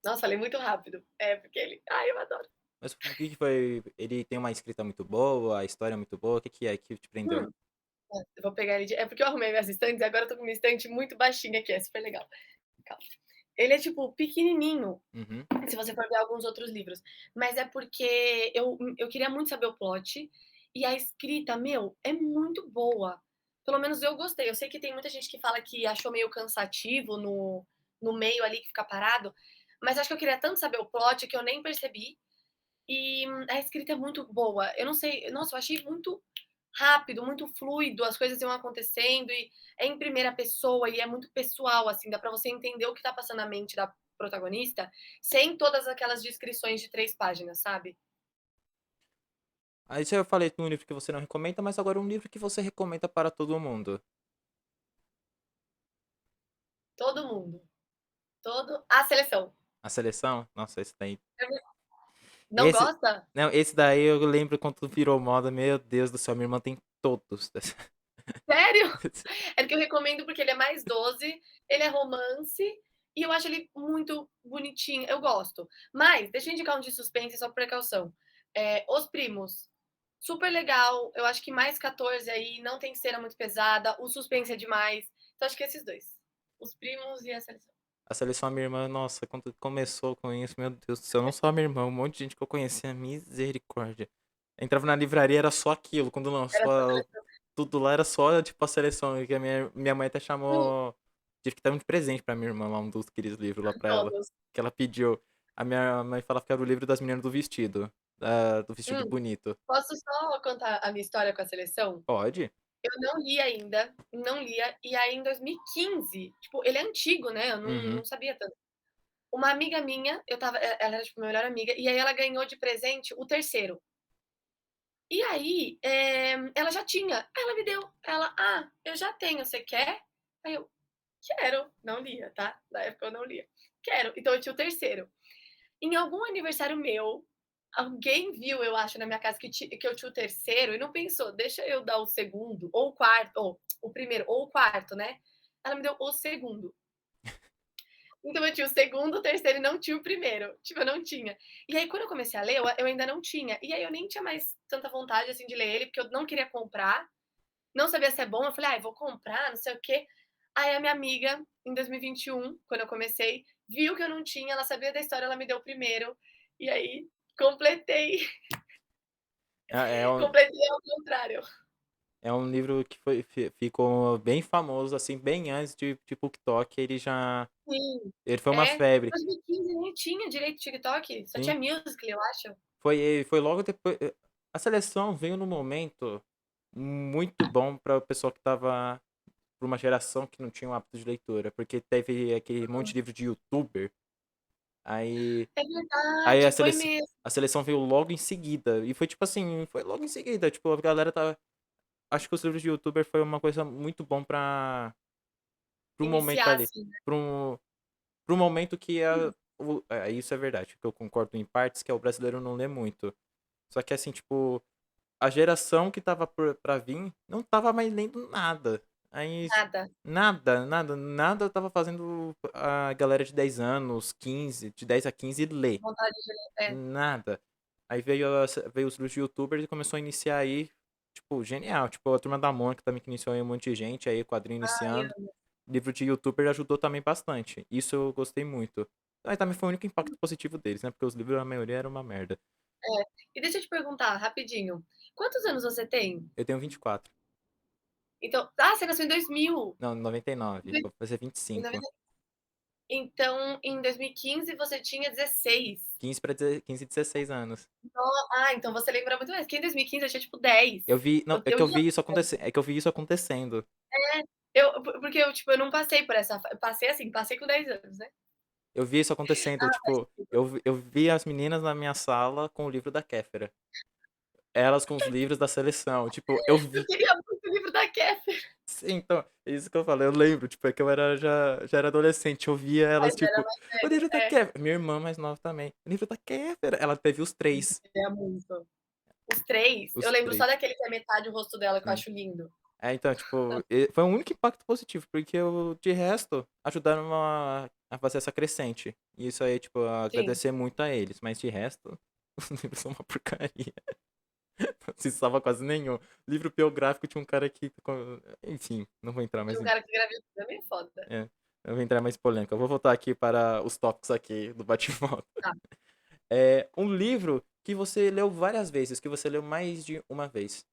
Nossa, falei muito rápido. É, porque ele. Ai, eu adoro. Mas o que que foi? Ele tem uma escrita muito boa, a história é muito boa. O que que é que te prendeu? Hum, eu vou pegar ele de. É porque eu arrumei minhas estantes e agora eu tô com uma estante muito baixinha aqui, é super legal. Calma. Ele é, tipo, pequenininho, Uhum. se você for ver alguns outros livros. Mas é porque eu queria muito saber o plot e a escrita, meu, é muito boa. Pelo menos eu gostei. Eu sei que tem muita gente que fala que achou meio cansativo no meio ali, que fica parado, mas acho que eu queria tanto saber o plot que eu nem percebi. E a escrita é muito boa. Eu não sei, nossa, eu achei muito rápido, muito fluido, as coisas iam acontecendo e é em primeira pessoa e é muito pessoal, assim, dá pra você entender o que tá passando na mente da protagonista, sem todas aquelas descrições de 3 páginas, sabe. Aí já eu falei de um livro que você não recomenda, mas agora um livro que você recomenda para todo mundo. Todo mundo, todo A Seleção. A Seleção? Nossa, esse daí. Não Esse. gosta? Não, esse daí eu lembro quando virou moda, meu Deus do céu, minha irmã tem todos. Sério? É que eu recomendo porque ele é mais doce, ele é romance e eu acho ele muito bonitinho, eu gosto. Mas deixa eu indicar um de suspense só por precaução. Os Primos, super legal, eu acho que mais 14 aí, não tem cena muito pesada, o suspense é demais, então acho que esses 2. Os Primos e a Seleção. A Seleção, a minha irmã, nossa, quando começou com isso, meu Deus do céu, não só a minha irmã, um monte de gente que eu conhecia, misericórdia. Entrava na livraria, era só aquilo, quando Era lançou só Seleção. tudo lá, era só, tipo, a Seleção, que a minha mãe até Hum, chamou, tive que dar um de presente pra minha irmã lá, um dos queridos livros lá pra ela, todos. que ela pediu. A minha mãe falava que era o livro das meninas do vestido, do vestido Hum, bonito. posso só contar a minha história com a Seleção? Pode? Eu não li ainda, não lia, e aí em 2015, tipo, ele é antigo, né, eu Uhum. não sabia tanto. Uma amiga minha, ela era, tipo, minha melhor amiga, e aí ela ganhou de presente o terceiro. E aí, ela já tinha, aí ela me deu, ela: "Ah, eu já tenho, você quer?" Aí eu: "Quero", não lia, tá, na época eu não lia. "Quero", então eu tinha o terceiro. Em algum aniversário meu, alguém viu, eu acho, na minha casa que eu tinha o terceiro e não pensou: "Deixa eu dar o segundo ou o quarto", ou o primeiro ou o quarto, né. Ela me deu o segundo. Então eu tinha o segundo, o terceiro e não tinha o primeiro. Tipo, eu não tinha. E aí quando eu comecei a ler, eu ainda não tinha. E aí eu nem tinha mais tanta vontade, assim, de ler ele, porque eu não queria comprar, não sabia se é bom, eu falei: "Ai, vou comprar, não sei o quê". Aí a minha amiga, em 2021, quando eu comecei, viu que eu não tinha, ela sabia da história, ela me deu o primeiro, e aí completei, É, é um, completei ao contrário. é um livro que ficou bem famoso, assim, bem antes de TikTok, Sim, ele foi uma é. febre. 2015 nem tinha direito TikTok, só Sim. tinha Musical.ly, eu acho. Foi logo depois. A Seleção veio num momento muito bom para o pessoal que tava. Pra uma geração que não tinha o hábito de leitura. Porque teve aquele monte de livro de youtuber. Aí. É Aí verdade, foi mesmo. a seleção veio logo em seguida. E foi tipo assim, foi logo em seguida. Tipo, a galera tá. Acho que os livros de youtuber foi uma coisa muito bom pro momento Iniciar, ali. assim, né. Pro, pro momento que isso é verdade, que eu concordo em partes, que é o brasileiro não lê muito. Só que assim, tipo, a geração que tava pra vir não tava mais lendo nada. Aí, Nada, nada tava fazendo a galera de 10 anos, 15 de 10 a 15 ler. vontade de ler. É. Nada. Aí veio os dos youtubers e começou a iniciar aí, tipo, genial. Tipo, a Turma da Mônica também que iniciou aí um monte de gente, aí quadrinho Ai, iniciando. amo. Livro de youtuber ajudou também bastante. Isso eu gostei muito. Aí também foi o único impacto positivo deles, né? Porque os livros, a maioria, era uma merda. É. E deixa eu te perguntar rapidinho, quantos anos você tem? Eu tenho 24. Então você nasceu em 2000. Não, 99. Dois Vou fazer em 25. 90, então em 2015 você tinha 16. 15 e 16 anos. Então você lembra muito mais, porque em 2015 eu tinha tipo 10. Eu vi. Não, é Eu que eu ia vi isso acontecer. É que eu vi isso acontecendo. porque eu, tipo, eu não passei por essa fa eu passei assim, passei com 10 anos, né. Eu vi isso acontecendo. Faz Tipo, sentido. eu vi as meninas na minha sala com o livro da Kéfera. Elas com os livros da seleção. Tipo, eu Eu vi. queria muito o livro da Kéfera, Sim, então, é isso que eu falei. Eu lembro, tipo, é que eu já era adolescente. Eu via mas elas, era tipo, mais o velho. livro da É, Kéfera. Minha irmã mais nova também. O livro da Kéfera. Ela teve os três. queria muito. Os 3, eu Os lembro só três. daquele que é metade o rosto dela, que eu Sim. acho lindo. É, então, tipo, foi o único impacto positivo, porque de resto, ajudaram a fazer essa crescente. E isso aí, tipo, Sim, agradecer muito a eles. Mas de resto, os livros são uma porcaria. Não se salva quase nenhum. Livro biográfico tinha um cara que. Enfim, não vou entrar mais tinha um em. cara que escrevia tudo, é meio foda. É, não vou entrar mais em polêmica. Eu vou voltar aqui para os tópicos aqui do bate-volta. Tá. É um livro que você leu várias vezes, que você leu mais de uma vez.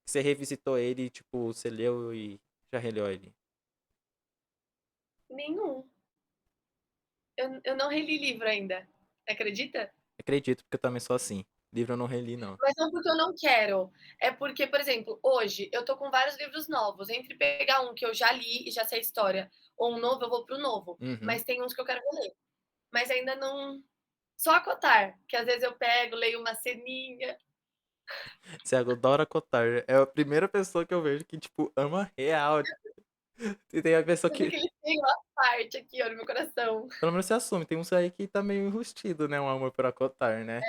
Você revisitou ele, tipo, você leu e já releu ele. Nenhum. Eu não reli livro ainda, acredita? Acredito, porque eu também sou assim. Livro eu não reli, não. Mas não porque eu não quero, é porque, por exemplo, hoje eu tô com vários livros novos, entre pegar um que eu já li e já sei a história, ou um novo, eu vou para o novo, Uhum. mas tem uns que eu quero reler. Mas ainda não só acotar, que às vezes eu pego, leio uma ceninha, Você adora Kotar. É a primeira pessoa que eu vejo que, tipo, ama real. E tem a pessoa eu vi que que ele tem uma parte aqui, ó, no meu coração. pelo menos se assume. Tem uns aí que tá meio enrustido, né, um amor por Kotar, né.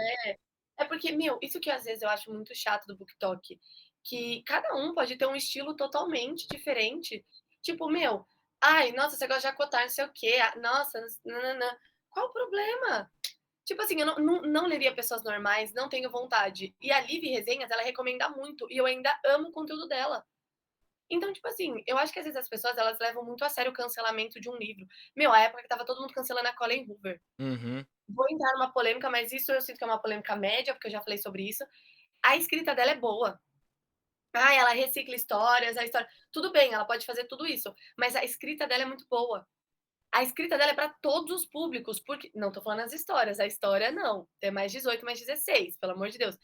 É porque, meu, isso que às vezes eu acho muito chato do BookTok, que cada um pode ter um estilo totalmente diferente. Tipo, meu, ai, nossa, você gosta de acotar, não sei o quê, nossa, nã qual o problema? Tipo assim, eu não leria pessoas normais, não tenho vontade. E a Liv Resenhas, ela recomenda muito, e eu ainda amo o conteúdo dela. Então, tipo assim, eu acho que às vezes as pessoas, elas levam muito a sério o cancelamento de um livro. Meu, a época que estava todo mundo cancelando a Colleen Hoover. Uhum. Vou entrar numa polêmica, mas isso eu sinto que é uma polêmica média, porque eu já falei sobre isso. A escrita dela é boa. Ah, ela recicla histórias, a história. Tudo bem, ela pode fazer tudo isso, mas a escrita dela é muito boa. A escrita dela é para todos os públicos, porque. Não tô falando as histórias, a história não. É mais 18, mais 16, pelo amor de Deus.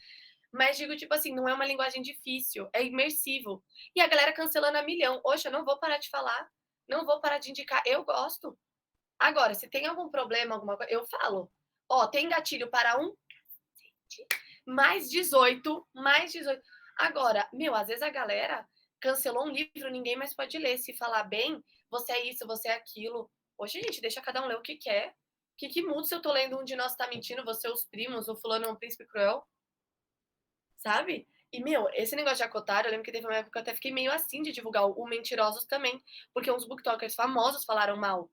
Mas digo, tipo assim, não é uma linguagem difícil, é imersivo. E a galera cancelando a milhão. Oxe, eu não vou parar de falar, não vou parar de indicar. Eu gosto. Agora, se tem algum problema, alguma coisa, eu falo. Ó, tem gatilho para um mais 18, mais 18. Agora, meu, às vezes a galera cancelou um livro, ninguém mais pode ler. Se falar bem, você é isso, você é aquilo. Hoje, gente, deixa cada um ler o que quer. Que muda se eu tô lendo um de nós tá mentindo, você os primos, o fulano é um príncipe cruel, sabe? E, meu, esse negócio de acotar, eu lembro que teve uma época que eu até fiquei meio assim de divulgar o Mentirosos também, porque uns booktokers famosos falaram mal.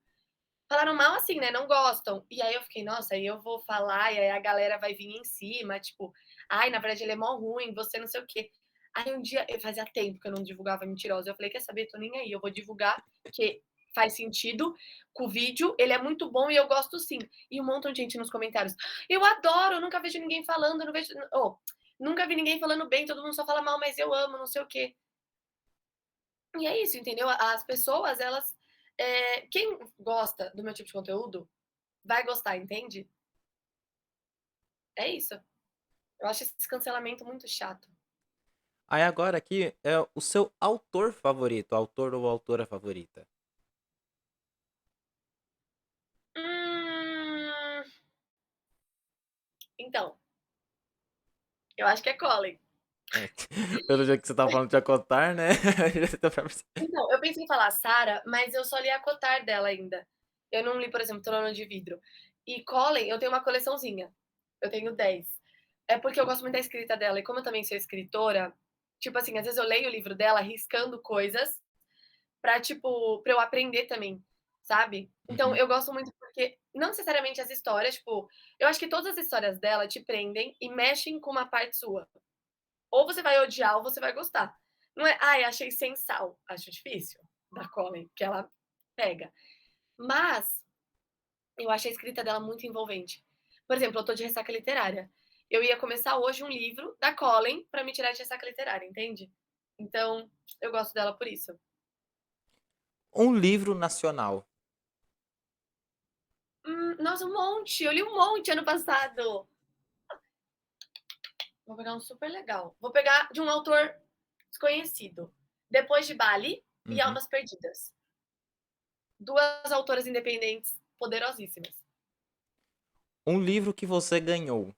Falaram mal assim, né? Não gostam. E aí eu fiquei, nossa, aí eu vou falar, e aí a galera vai vir em cima, tipo, ai, na verdade ele é mó ruim, você não sei o quê. Aí um dia, fazia tempo que eu não divulgava mentirosa. Eu falei, quer saber? Tô nem aí, eu vou divulgar, que faz sentido com o vídeo, ele é muito bom e eu gosto sim. E um montão de gente nos comentários, eu adoro, eu nunca vejo ninguém falando, eu não vejo. Oh, nunca vi ninguém falando bem, todo mundo só fala mal, mas eu amo, não sei o quê. E é isso, entendeu? As pessoas, elas. Quem gosta do meu tipo de conteúdo vai gostar, entende? É isso. Eu acho esse cancelamento muito chato. Aí agora aqui é o seu autor favorito, autor ou autora favorita. Hum, então, eu acho que é Colin. É, pelo jeito que você tá falando de Acotar, né? Já deu pra perceber. Então, eu pensei em falar Sarah, mas eu só li a Cotar dela ainda. Eu não li, por exemplo, Trono de Vidro. E Colin, eu tenho uma coleçãozinha. Eu tenho 10. É porque eu gosto muito da escrita dela. E como eu também sou escritora, tipo assim, às vezes eu leio o livro dela riscando coisas pra, tipo, pra eu aprender também, sabe? Então Uhum. eu gosto muito porque, não necessariamente as histórias, tipo, eu acho que todas as histórias dela te prendem e mexem com uma parte sua. Ou você vai odiar ou você vai gostar. Não é, ai, achei sem sal. Acho difícil da Colin, que ela pega. Mas eu acho a escrita dela muito envolvente. Por exemplo, eu tô de ressaca literária. Eu ia começar hoje um livro da Colin pra me tirar de ressaca literária, entende? Então, eu gosto dela por isso. Um livro nacional. Nossa, um monte. Eu li um monte ano passado. Vou pegar um super legal. Vou pegar de um autor desconhecido. Depois de Bali e Uhum. Almas Perdidas. Duas autoras independentes poderosíssimas. Um livro que você ganhou.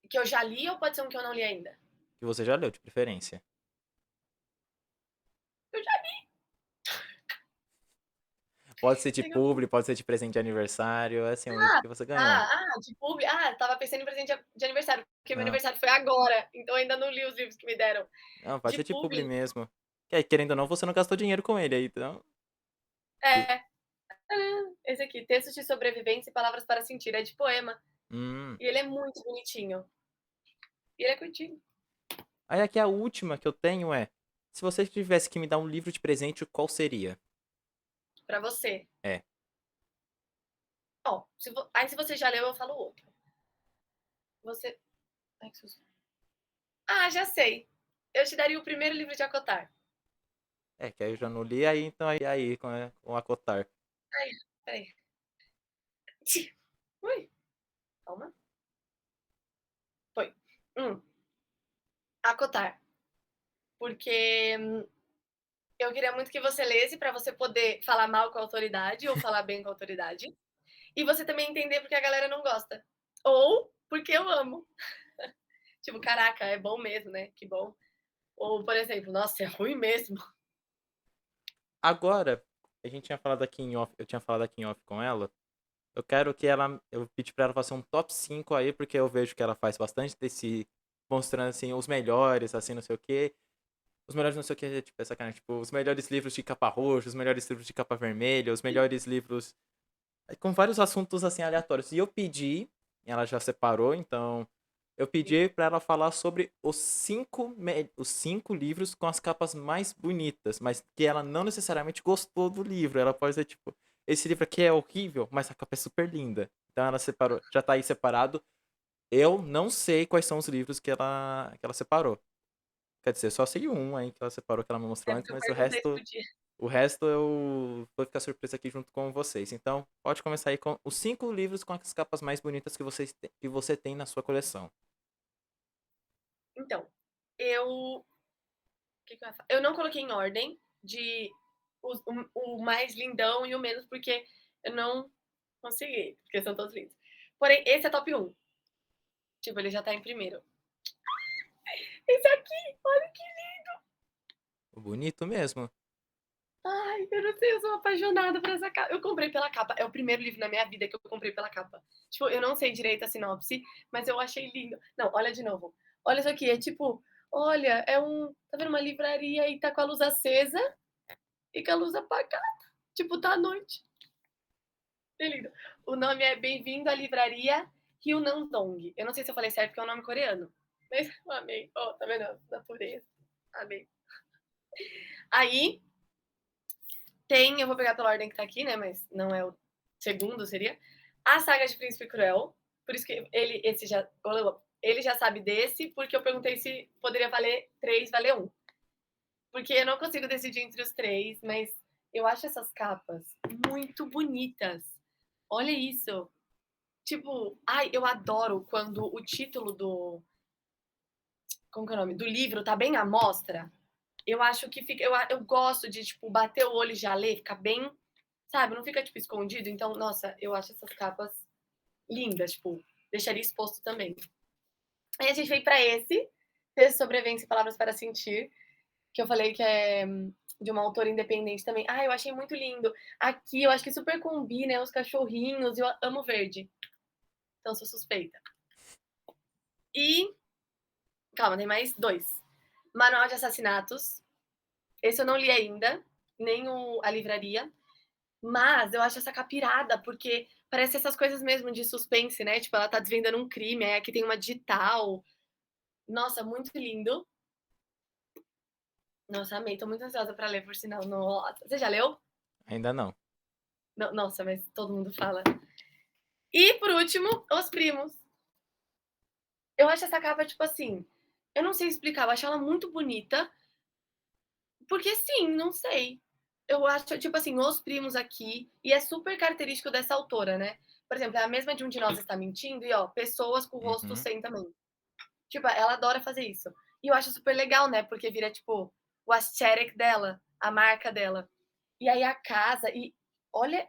Que eu já li ou pode ser um que eu não li ainda? Que você já leu, de preferência. Eu já Pode ser de li. publi, pode ser de presente de aniversário. É assim, um livro que você ganhou. De publi. Ah, tava pensando em presente de aniversário, porque meu Não, aniversário foi agora, então eu ainda não li os livros que me deram. não, pode De ser de publi publi, mesmo. Que aí, querendo ou não, você não gastou dinheiro com ele aí, então. é. Esse aqui, Textos de Sobrevivência e Palavras para Sentir, é de poema. Hum. E ele é muito bonitinho. E ele é curtinho. Aí aqui a última que eu tenho é: se você tivesse que me dar um livro de presente, qual seria? Pra você. É. Ó, aí se você já leu, eu falo outro. Você. Ai, que susto. Ah, já sei. Eu te daria o primeiro livro de Acotar. É, que aí eu já não li, aí então aí com a Cotar. Ai, peraí. Ui. Calma. Foi. Um, Acotar. Porque eu queria muito que você lesse para você poder falar mal com a autoridade ou falar bem com a autoridade. E você também entender porque a galera não gosta. Ou porque eu amo. Tipo, caraca, é bom mesmo, né? Que bom. Ou, por exemplo, nossa, é ruim mesmo. Agora, a gente tinha falado aqui em off, eu tinha falado aqui em off com ela. Eu quero que ela. Eu pedi pra ela fazer um top 5 aí, porque eu vejo que ela faz bastante desse. Mostrando assim, os melhores, assim, não sei o quê. Os melhores não sei o que, tipo, essa cara, tipo, os melhores livros de capa roxa, os melhores livros de capa vermelha, os melhores livros. Com vários assuntos assim aleatórios. E eu pedi, ela já separou, então. Eu pedi pra ela falar sobre os 5 livros com as capas mais bonitas, mas que ela não necessariamente gostou do livro. Ela pode dizer, tipo, esse livro aqui é horrível, mas a capa é super linda. Então ela separou, já tá aí separado. Eu não sei quais são os livros que ela separou. Quer dizer, só sei um aí que ela separou, que ela me mostrou É antes, porque eu mas o perguntei se resto, podia. o resto eu vou ficar surpresa aqui junto com vocês. Então, pode começar aí com os 5 livros com as capas mais bonitas que você tem na sua coleção. Então, eu. Que eu ia falar? Eu não coloquei em ordem de o mais lindão e o menos, porque eu não consegui, porque são todos lindos. Porém, esse é top um. Tipo, ele já tá em primeiro. Esse aqui, olha que. Bonito mesmo. Ai, eu não sei, eu sou apaixonada por essa capa. Eu comprei pela capa. É o primeiro livro na minha vida que eu comprei pela capa. Tipo, eu não sei direito a sinopse, mas eu achei lindo. Não, olha de novo. Olha isso aqui, é tipo, olha, é um. Tá vendo uma livraria e tá com a luz acesa e com a luz apagada. Tipo, tá à noite. É lindo. O nome é Bem-vindo à Livraria Ryunandong. Eu não sei se eu falei certo, porque é um nome coreano. Mas eu amei. Ó, tá vendo? Da pureza. Amei. Aí, tem, eu vou pegar pela ordem que tá aqui, né? Mas não é o segundo, seria. A saga de Príncipe Cruel. Por isso que ele já sabe desse, porque eu perguntei se poderia valer 3, valer um. Porque eu não consigo decidir entre os três, mas eu acho essas capas muito bonitas. Olha isso. Tipo, ai, eu adoro quando o título do. Como que é o nome? Do livro tá bem à mostra. Eu acho que fica. Eu gosto de, tipo, bater o olho e já ler, ficar bem. Sabe? Não fica, tipo, escondido. Então, nossa, eu acho essas capas lindas, tipo, deixaria exposto também. Aí a gente veio pra esse, Texto Sobrevivência e Palavras para Sentir, que eu falei que é de uma autora independente também. Ah, eu achei muito lindo. Aqui eu acho que super combina, né, os cachorrinhos, eu amo verde. Então sou suspeita. E calma, tem mais dois. Manual de Assassinatos. Esse eu não li ainda, nem a livraria. Mas eu acho essa capirada, porque parece essas coisas mesmo de suspense, né? Tipo, ela tá desvendando um crime, aí aqui tem uma digital. Nossa, muito lindo. Nossa, amei. Tô muito ansiosa pra ler, por sinal. Nossa. Você já leu? Ainda não. Não, nossa, mas todo mundo fala. E, por último, Os Primos. Eu acho essa capa, tipo assim, eu não sei explicar, eu acho ela muito bonita, porque sim, não sei. Eu acho, tipo assim, Os Primos aqui, e é super característico dessa autora, né? Por exemplo, é a mesma de Um de Nós Está Mentindo, e ó, pessoas com o rosto Uhum. sem também. Tipo, ela adora fazer isso. E eu acho super legal, né? Porque vira, tipo, o aesthetic dela, a marca dela. E aí a casa, e olha,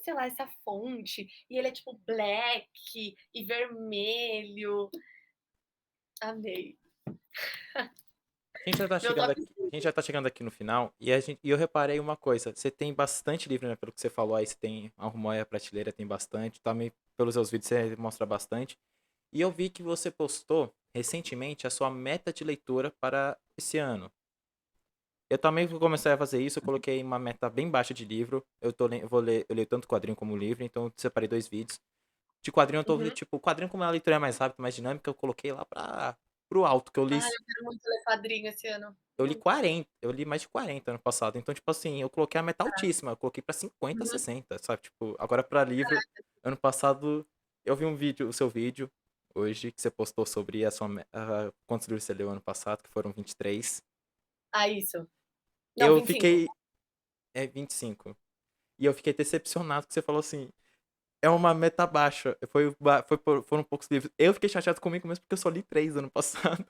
sei lá, essa fonte. E ele é, tipo, black e vermelho. Amei. A gente já tá Meu chegando top aqui, a gente 5. já tá chegando aqui no final e eu reparei uma coisa. Você tem bastante livro, né? Pelo que você falou aí, você tem arrumou aí a prateleira, tem bastante. Também pelos seus vídeos você mostra bastante. E eu vi que você postou recentemente a sua meta de leitura para esse ano. Eu também vou começar a fazer isso, eu coloquei uma meta bem baixa de livro. Eu leio tanto quadrinho como livro, então eu separei 2 vídeos. De quadrinho eu tô, Uhum. tipo, quadrinho como a leitura é mais rápida, mais dinâmica, eu coloquei lá pro alto, que eu li Ai, eu quero muito ler quadrinho esse ano. eu li Muito. 40, eu li mais de 40 ano passado. Então, tipo assim, eu coloquei a meta altíssima, eu coloquei pra 50, Uhum. 60, sabe? Tipo, agora pra livro, ano passado, eu vi um vídeo, o seu vídeo, hoje, que você postou sobre quantos livros você leu ano passado, que foram 23. Ah, isso. Não, Eu 25. fiquei, 25. E eu fiquei decepcionado que você falou assim, é uma meta baixa. Foram poucos livros. Eu fiquei chateado comigo mesmo porque eu só li 3 ano passado.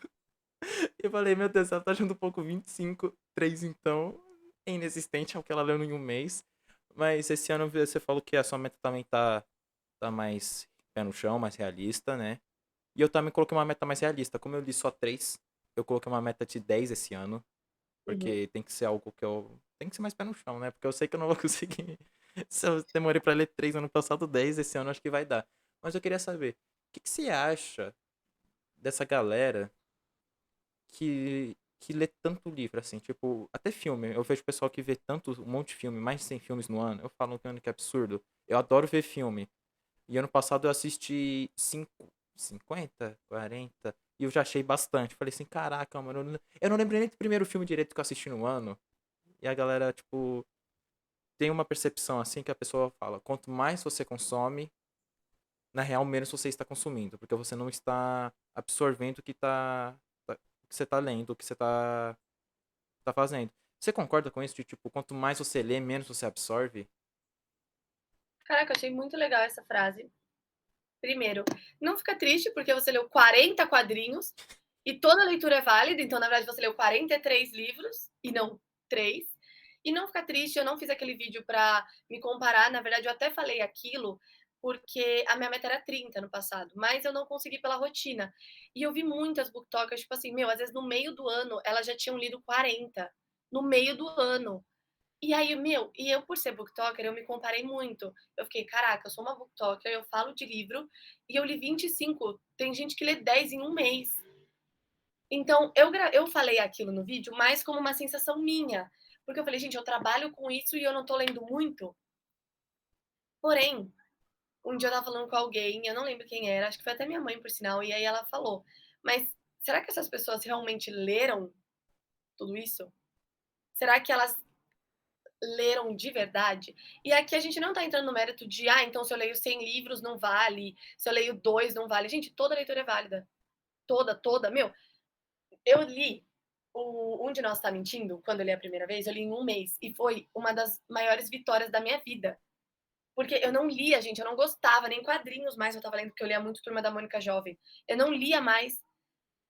Eu falei, meu Deus, ela tá achando um pouco 25, 3 então. É inexistente, é o que ela leu em um mês. Mas esse ano você falou que a sua meta também tá mais pé no chão, mais realista, né? E eu também coloquei uma meta mais realista. Como eu li só 3, eu coloquei uma meta de 10 esse ano. Uhum. Porque tem que ser algo que eu. Tem que ser mais pé no chão, né? Porque eu sei que eu não vou conseguir. Se eu demorei pra ler 3 ano passado, 10 esse ano acho que vai dar. Mas eu queria saber, o que você acha dessa galera que lê tanto livro, assim, tipo, até filme. Eu vejo pessoal que vê tanto, um monte de filme, mais de 100 filmes no ano. Eu falo que ano que é absurdo. Eu adoro ver filme. E ano passado eu assisti 50, 40, e eu já achei bastante. Falei assim, caraca, mano, eu não lembrei nem do primeiro filme direito que eu assisti no ano. E a galera, tipo, tem uma percepção assim que a pessoa fala, quanto mais você consome, na real, menos você está consumindo, porque você não está absorvendo o que você tá lendo, o que você tá fazendo. Você concorda com isso? De, tipo, quanto mais você lê, menos você absorve? Caraca, eu achei muito legal essa frase. Primeiro, não fica triste porque você leu 40 quadrinhos e toda leitura é válida, então na verdade você leu 43 livros e não 3. E não fica triste, eu não fiz aquele vídeo pra me comparar, na verdade eu até falei aquilo porque a minha meta era 30 no passado, mas eu não consegui pela rotina. E eu vi muitas booktokers, tipo assim, meu, às vezes no meio do ano elas já tinham lido 40, no meio do ano. E aí, meu, e eu por ser booktoker, eu me comparei muito. Eu fiquei, caraca, eu sou uma booktoker, eu falo de livro e eu li 25. Tem gente que lê 10 em um mês. Então, eu falei aquilo no vídeo mais como uma sensação minha. Porque eu falei, gente, eu trabalho com isso e eu não tô lendo muito. Porém, um dia eu tava falando com alguém, eu não lembro quem era, acho que foi até minha mãe, por sinal, e aí ela falou, mas será que essas pessoas realmente leram tudo isso? Será que elas leram de verdade? E aqui a gente não tá entrando no mérito de, ah, então se eu leio 100 livros não vale, se eu leio 2 não vale. Gente, toda leitura é válida. Toda, toda. Meu, eu li Um de Nós Tá Mentindo, quando eu li a primeira vez, eu li em um mês. E foi uma das maiores vitórias da minha vida. Porque eu não lia, gente, eu não gostava, nem quadrinhos mais eu tava lendo, porque eu lia muito Turma da Mônica Jovem. Eu não lia mais.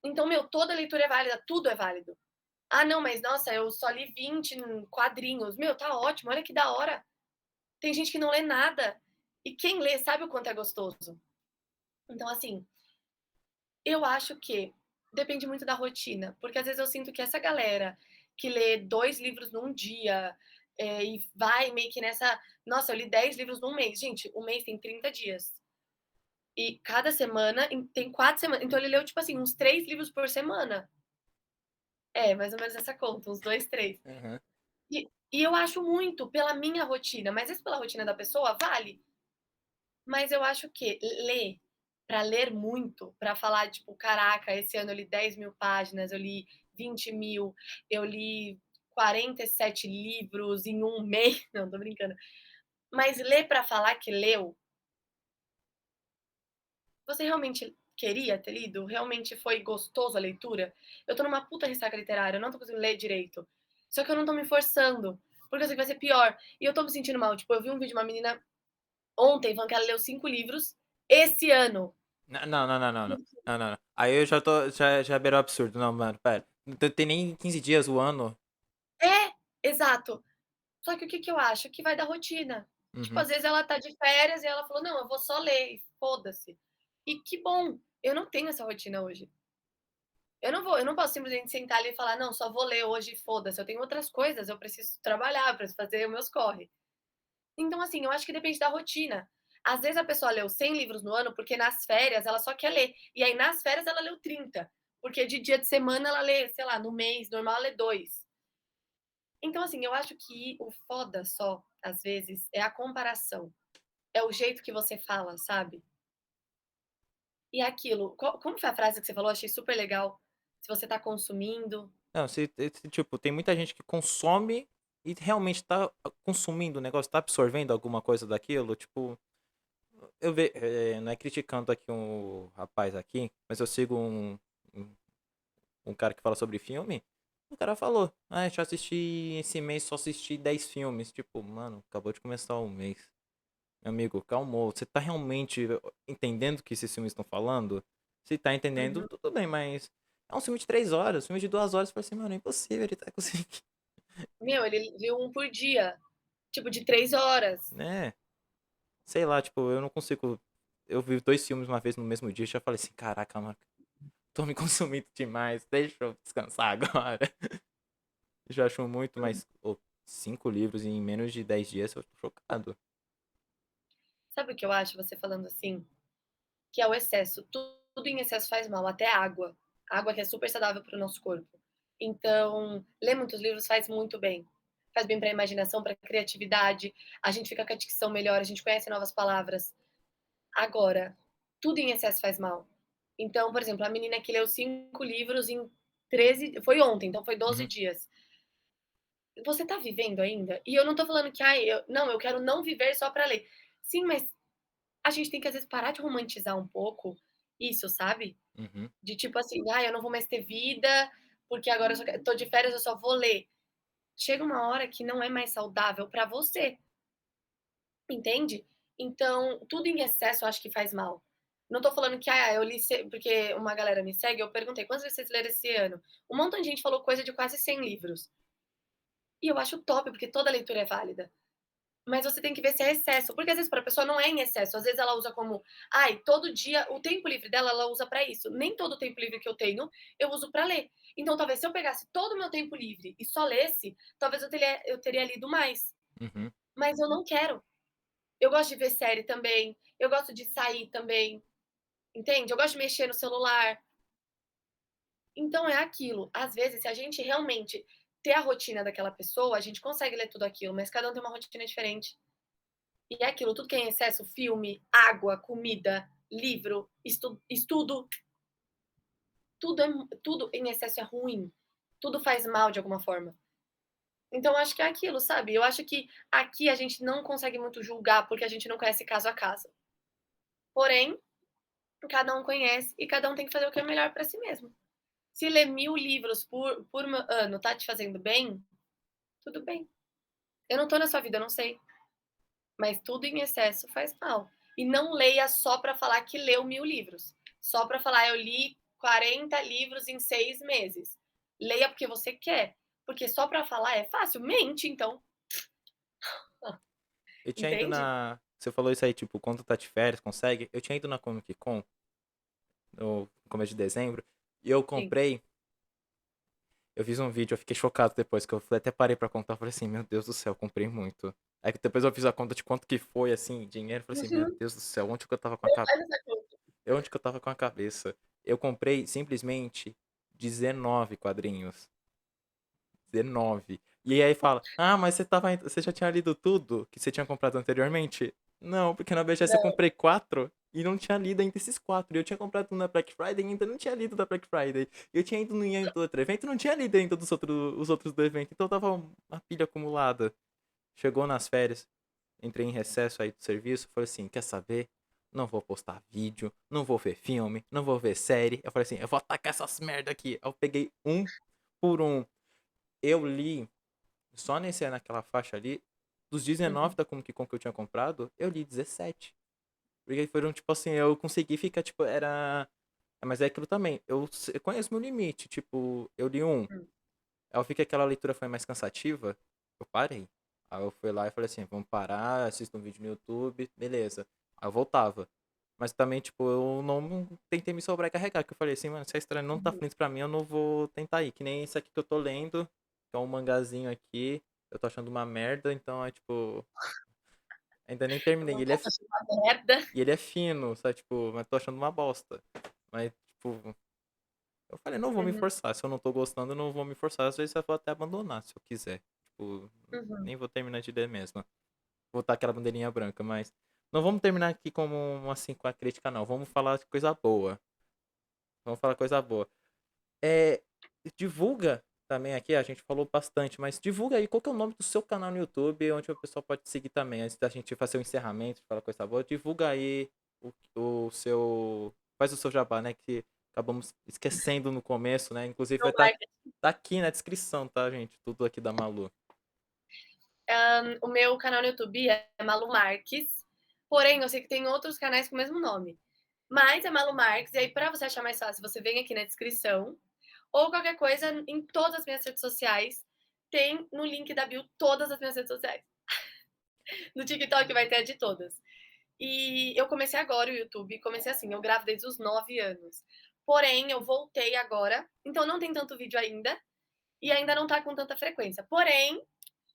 Então, meu, toda leitura é válida, tudo é válido. Ah, não, mas nossa, eu só li 20 quadrinhos. Meu, tá ótimo, olha que da hora. Tem gente que não lê nada. E quem lê sabe o quanto é gostoso. Então, assim, eu acho que depende muito da rotina. Porque às vezes eu sinto que essa galera que lê 2 livros num dia e vai meio que nessa. Nossa, eu li 10 livros num mês. Gente, o mês tem 30 dias. E cada semana tem 4 semanas. Então ele leu, tipo assim, uns 3 livros por semana. É, mais ou menos essa conta, uns 2, 3. Uhum. E eu acho muito pela minha rotina, mas isso pela rotina da pessoa vale. Mas eu acho que ler, para ler muito, para falar, tipo, caraca, esse ano eu li 10 mil páginas, eu li 20 mil, eu li 47 livros em um mês. Não, tô brincando. Mas ler para falar que leu, você realmente queria ter lido? Realmente foi gostoso a leitura? Eu tô numa puta ressaca literária, eu não tô conseguindo ler direito. Só que eu não tô me forçando, porque eu sei que vai ser pior. E eu tô me sentindo mal. Tipo, eu vi um vídeo de uma menina ontem falando que ela leu 5 livros esse ano. Não, não, não, não, não, não. Não, não, não. Aí eu já tô. Já beirou absurdo. Não, mano, pera. Não tem nem 15 dias o ano. É, exato. Só que o que que eu acho? Que vai da rotina. Tipo, Uhum. às vezes ela tá de férias e ela falou: "Não, eu vou só ler e foda-se". E que bom, eu não tenho essa rotina hoje. Eu não posso simplesmente sentar ali e falar: "Não, só vou ler hoje e foda-se". Eu tenho outras coisas, eu preciso trabalhar, eu preciso fazer os meus corre. Então, assim, eu acho que depende da rotina. Às vezes a pessoa leu 100 livros no ano, porque nas férias ela só quer ler. E aí nas férias ela leu 30, porque de dia de semana ela lê, sei lá, no mês normal ela lê 2. Então, assim, eu acho que o foda só, às vezes, é a comparação. É o jeito que você fala, sabe? E é aquilo, como foi a frase que você falou? Achei super legal. Se você tá consumindo. Não, tipo, tem muita gente que consome e realmente tá consumindo o negócio, tá absorvendo alguma coisa daquilo. Tipo, não é criticando aqui um rapaz aqui, mas eu sigo um, um cara que fala sobre filme. O cara falou, ah, já assisti esse mês, só assisti 10 filmes. Tipo, mano, acabou de começar o mês. Meu amigo, calmou. Você tá realmente entendendo o que esses filmes estão falando? Se tá entendendo, Uhum. tudo bem, mas é um filme de 3 horas, um filme de 2 horas, você fala assim, mano, é impossível ele tá conseguindo, Meu, ele viu um por dia, tipo, de 3 horas. né? Sei lá, tipo, eu não consigo. Eu vi 2 filmes uma vez no mesmo dia e já falei assim, caraca, mano, tô me consumindo demais, deixa eu descansar agora. Já acho muito, mas 5 livros em menos de 10 dias, eu tô chocado. Sabe o que eu acho, você falando assim? Que é o excesso. Tudo em excesso faz mal, até água. Água que é super saudável para o nosso corpo. Então, ler muitos livros faz muito bem. Faz bem para a imaginação, para a criatividade. A gente fica com a dicção melhor, a gente conhece novas palavras. Agora, tudo em excesso faz mal. Então, por exemplo, a menina que leu 5 livros em 13. Foi ontem, então foi 12 Uhum, dias. Você tá vivendo ainda? E eu não tô falando que, ai, não, eu quero não viver só para ler. Sim, mas a gente tem que às vezes parar de romantizar um pouco isso, sabe? uhum. De tipo assim, ah, eu não vou mais ter vida, porque agora eu tô de férias, eu só vou ler. Chega uma hora que não é mais saudável para você, entende? Então, tudo em excesso eu acho que faz mal. Não tô falando que, ah, eu li, porque uma galera me segue, eu perguntei, quantos vezes vocês leram esse ano? Um montão de gente falou coisa de quase 100 livros. E eu acho top, porque toda leitura é válida. Mas você tem que ver se é excesso, porque às vezes para a pessoa não é em excesso, às vezes ela usa como, ai, todo dia, o tempo livre dela, ela usa para isso. Nem todo o tempo livre que eu tenho, eu uso para ler. Então, talvez se eu pegasse todo o meu tempo livre e só lesse, talvez eu teria lido mais. Uhum. Mas eu não quero. Eu gosto de ver série também, eu gosto de sair também, entende? Eu gosto de mexer no celular. Então é aquilo. Às vezes, se a gente realmente ter a rotina daquela pessoa, a gente consegue ler tudo aquilo, mas cada um tem uma rotina diferente. E é aquilo, tudo que é em excesso, filme, água, comida, livro, estudo, tudo em excesso é ruim. Tudo faz mal de alguma forma. Então acho que é aquilo, sabe? Eu acho que aqui a gente não consegue muito julgar porque a gente não conhece caso a caso. Porém, cada um conhece e cada um tem que fazer o que é melhor para si mesmo. Se ler 1000 livros por ano tá te fazendo bem, tudo bem. Eu não tô na sua vida, eu não sei. Mas tudo em excesso faz mal. E não leia só para falar que leu 1000 livros. Só para falar, eu li 40 livros em 6 meses. Leia porque você quer. Porque só para falar é fácil. Mente, então. Eu tinha ido Entende? na. Você falou isso aí, tipo, quando tá de férias, consegue? Eu tinha ido na Comic Con no começo de dezembro e eu Sim. comprei. Eu fiz um vídeo, eu fiquei chocado depois, que eu até parei pra contar. Eu falei assim, meu Deus do céu, eu comprei muito. Aí que depois eu fiz a conta de quanto que foi, assim, dinheiro. Eu falei assim, meu Uhum. Deus do céu, onde que eu tava com a cabeça? Faz essa conta. Onde que eu tava com a cabeça? Eu comprei simplesmente 19 quadrinhos. 19. E aí fala, ah, mas você já tinha lido tudo que você tinha comprado anteriormente? Não, porque na BGS eu Não. comprei 4 e não tinha lido ainda esses 4. E eu tinha comprado um na Black Friday e ainda não tinha lido da Black Friday. E eu tinha ido em outro evento e não tinha lido ainda os outros do evento. Então tava uma pilha acumulada. Chegou nas férias, entrei em recesso aí do serviço, falei assim, quer saber? Não vou postar vídeo, não vou ver filme, não vou ver série. Eu falei assim, eu vou atacar essas merda aqui. Aí eu peguei um por um. Eu li só naquela faixa ali, dos 19 Uhum. da Comic Con que eu tinha comprado, eu li 17. Porque foram, tipo assim, eu consegui ficar, tipo, era. Mas é aquilo também, eu conheço meu limite, tipo, eu li um. Uhum. Aí eu vi que aquela leitura foi mais cansativa, eu parei. Aí eu fui lá e falei assim, vamos parar, assista um vídeo no YouTube, beleza. Aí eu voltava. Mas também, tipo, eu não tentei me sobrecarregar, que eu falei assim, mano, se a história não tá Uhum. fluindo pra mim, eu não vou tentar ir. Que nem esse aqui que eu tô lendo, que é um mangazinho aqui, eu tô achando uma merda, então é tipo, ainda nem Eu terminei. não posso achar uma merda. E ele é fino, sabe, tipo, mas tô achando uma bosta. Mas, tipo, eu falei, não vou me Uhum. forçar. Se eu não tô gostando, eu não vou me forçar. Às vezes eu vou até abandonar, se eu quiser. Tipo, Uhum. nem vou terminar de ler mesmo. Vou botar aquela bandeirinha branca, mas não vamos terminar aqui como assim com a crítica, não. Vamos falar de coisa boa. Vamos falar coisa boa. É, divulga também aqui, a gente falou bastante, mas divulga aí qual que é o nome do seu canal no YouTube, onde o pessoal pode seguir também. Antes da gente fazer o encerramento, falar coisa boa, divulga aí o seu. Faz o seu jabá, né? Que acabamos esquecendo no começo, né? Inclusive vai Meu estar marketing. tá aqui na descrição, tá, gente? Tudo aqui da Malu. O meu canal no YouTube é Malu Marques. Porém, eu sei que tem outros canais com o mesmo nome. Mas é Malu Marques, e aí pra você achar mais fácil, você vem aqui na descrição, ou qualquer coisa, em todas as minhas redes sociais, tem no link da bio todas as minhas redes sociais. No TikTok vai ter a de todas. E eu comecei agora o YouTube, comecei assim, eu gravo desde os 9 anos. Porém, eu voltei agora, então não tem tanto vídeo ainda, e ainda não tá com tanta frequência. Porém,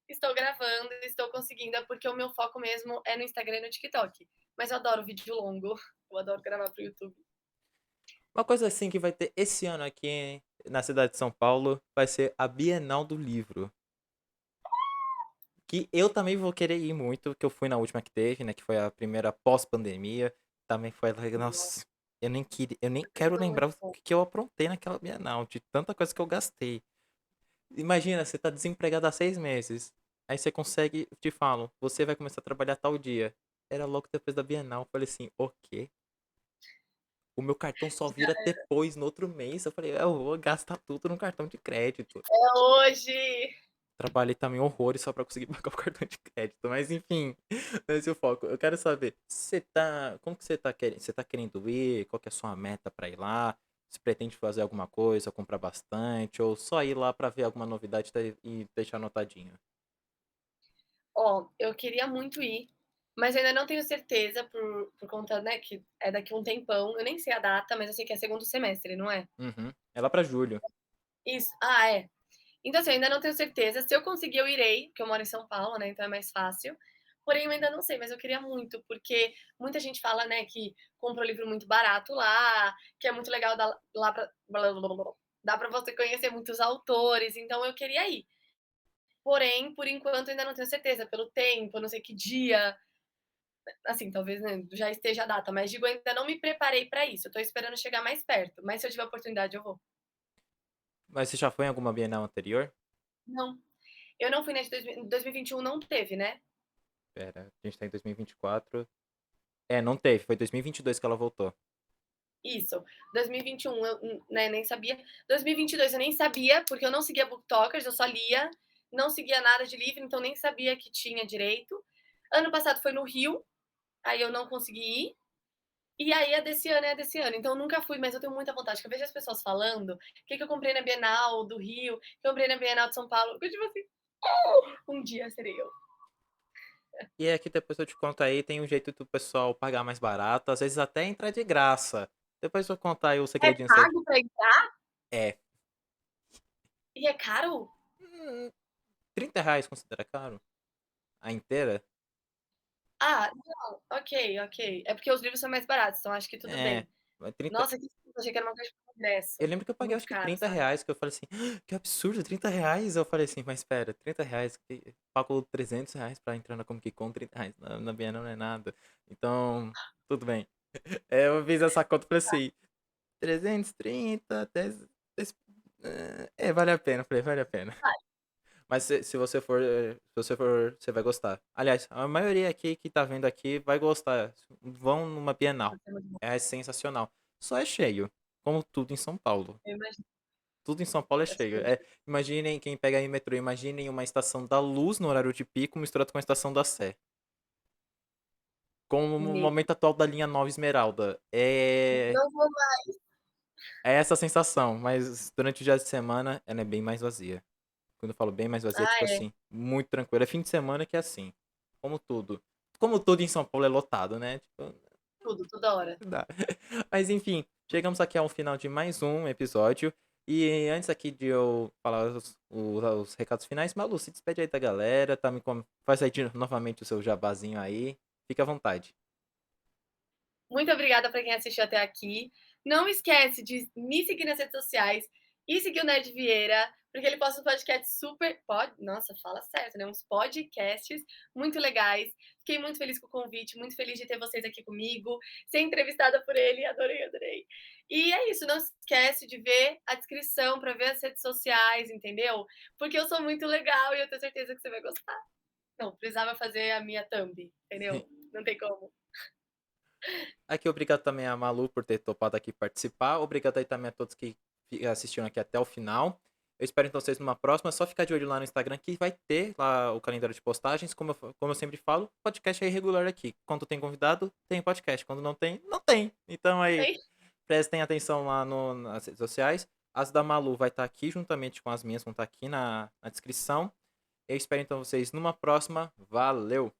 estou gravando, estou conseguindo, é porque o meu foco mesmo é no Instagram e no TikTok. Mas eu adoro vídeo longo, eu adoro gravar pro YouTube. Uma coisa assim que vai ter esse ano aqui na cidade de São Paulo vai ser a Bienal do Livro. Que eu também vou querer ir muito, que eu fui na última que teve, né? Que foi a primeira pós-pandemia. Também foi legal. Nossa, eu nem quero Foi lembrar muito o bom. que eu aprontei naquela Bienal, de tanta coisa que eu gastei. Imagina, você tá desempregado há 6 meses. Aí você consegue, te falo, você vai começar a trabalhar tal dia. Era logo depois da Bienal. Eu falei assim, o quê? O meu cartão só vira depois, no outro mês. Eu falei, eu vou gastar tudo no cartão de crédito. É hoje! Trabalhei também horrores só pra conseguir pagar o cartão de crédito. Mas enfim, esse é o foco. Eu quero saber, você tá. Como que você tá querendo? Você tá querendo ir? Qual que é a sua meta pra ir lá? Você pretende fazer alguma coisa, comprar bastante? Ou só ir lá pra ver alguma novidade e deixar anotadinho? Ó, eu queria muito ir, mas eu ainda não tenho certeza por conta, né, que é daqui a um tempão. Eu nem sei a data, mas eu sei que é segundo semestre, não é? Uhum. É lá pra julho. Isso. Ah, é. Então, assim, eu ainda não tenho certeza. Se eu conseguir, eu irei, porque eu moro em São Paulo, né? Então é mais fácil. Porém, eu ainda não sei, mas eu queria muito, porque muita gente fala, né, que compra o livro muito barato lá, que é muito legal lá pra, dá pra você conhecer muitos autores, então eu queria ir. Porém, por enquanto, ainda não tenho certeza, pelo tempo, não sei que dia, assim, talvez né, já esteja a data, mas digo, ainda não me preparei para isso. Eu tô esperando chegar mais perto, mas se eu tiver oportunidade, eu vou. Mas você já foi em alguma Bienal anterior? Não, eu não fui na de 2021, não teve, né? Pera, a gente tá em 2024. É, não teve. Foi 2022 que ela voltou. Isso. 2021 eu né, nem sabia. 2022 eu nem sabia, porque eu não seguia booktokers, eu só lia, não seguia nada de livro, então nem sabia que tinha direito. Ano passado foi no Rio, aí eu não consegui ir. E aí a desse ano é a desse ano. Então eu nunca fui, mas eu tenho muita vontade. Que eu vejo as pessoas falando o que, que eu comprei na Bienal do Rio, que eu comprei na Bienal de São Paulo. Eu, tipo assim, um dia serei eu. E aqui depois eu te conto aí, tem um jeito do pessoal pagar mais barato, às vezes até entrar de graça. Depois eu contar aí o É segredinho certo. pago pra entrar? É. E é caro? Hum, R$ 30 considera caro? A inteira? Ah, não, ok, ok. É porque os livros são mais baratos, então acho que tudo É. bem. Mas 30. Nossa, que susto, achei que era uma coisa de congresso. Eu lembro que eu paguei Muito acho que caro, 30 sabe? reais, que eu falei assim, "Ah, que absurdo, R$ 30. Eu falei assim, mas espera, R$ 30, pago R$ 300 pra entrar na Comic Con, R$ 30 na Bienal não é nada. Então, tudo bem. É, eu fiz essa conta e falei assim, 330, 10, vale a pena. Eu falei, vale a pena. Ah, Mas se você for, você vai gostar. Aliás, a maioria aqui que tá vendo aqui vai gostar. Vão numa Bienal. vai ser muito bom, É sensacional. Só é cheio, como tudo em São Paulo. eu imagino. Tudo em São Paulo é Deve ser cheio. muito É, imaginem quem pega aí metrô, imaginem uma estação da Luz no horário de pico misturado com a estação da Sé. Com o meu. momento atual da linha Nova Esmeralda. Não vou mais. É essa a sensação, mas durante o dia de semana ela é bem mais vazia. Quando eu falo bem mais vazia, é Ah, tipo é. assim, muito tranquilo. É fim de semana que é assim. Como tudo. Como tudo em São Paulo é lotado, né? Tipo, Tudo, toda hora. não dá. Mas enfim, chegamos aqui ao final de mais um episódio. E antes aqui de eu falar os recados finais, Malu, se despede aí da galera, tá faz aí novamente o seu jabazinho aí. Fica à vontade. Muito obrigada para quem assistiu até aqui. Não esquece de me seguir nas redes sociais e seguir o Nerd Vieira, porque ele posta um podcast super. Nossa, fala certo, né? Uns podcasts muito legais. Fiquei muito feliz com o convite, muito feliz de ter vocês aqui comigo, ser entrevistada por ele. Adorei, adorei. E é isso, não esquece de ver a descrição para ver as redes sociais, entendeu? Porque eu sou muito legal e eu tenho certeza que você vai gostar. Não, precisava fazer a minha thumb, entendeu? Não tem como. Aqui, obrigado também a Malu por ter topado aqui participar. Obrigado aí também a todos que assistiram aqui até o final. Eu espero então vocês numa próxima. É só ficar de olho lá no Instagram que vai ter lá o calendário de postagens. Como eu sempre falo, podcast é irregular aqui. Quando tem convidado, tem podcast. Quando não tem, não tem. Então aí, Tem? prestem atenção lá nas redes sociais. As da Malu vai estar aqui juntamente com as minhas, vão estar aqui na descrição. Eu espero então vocês numa próxima. Valeu!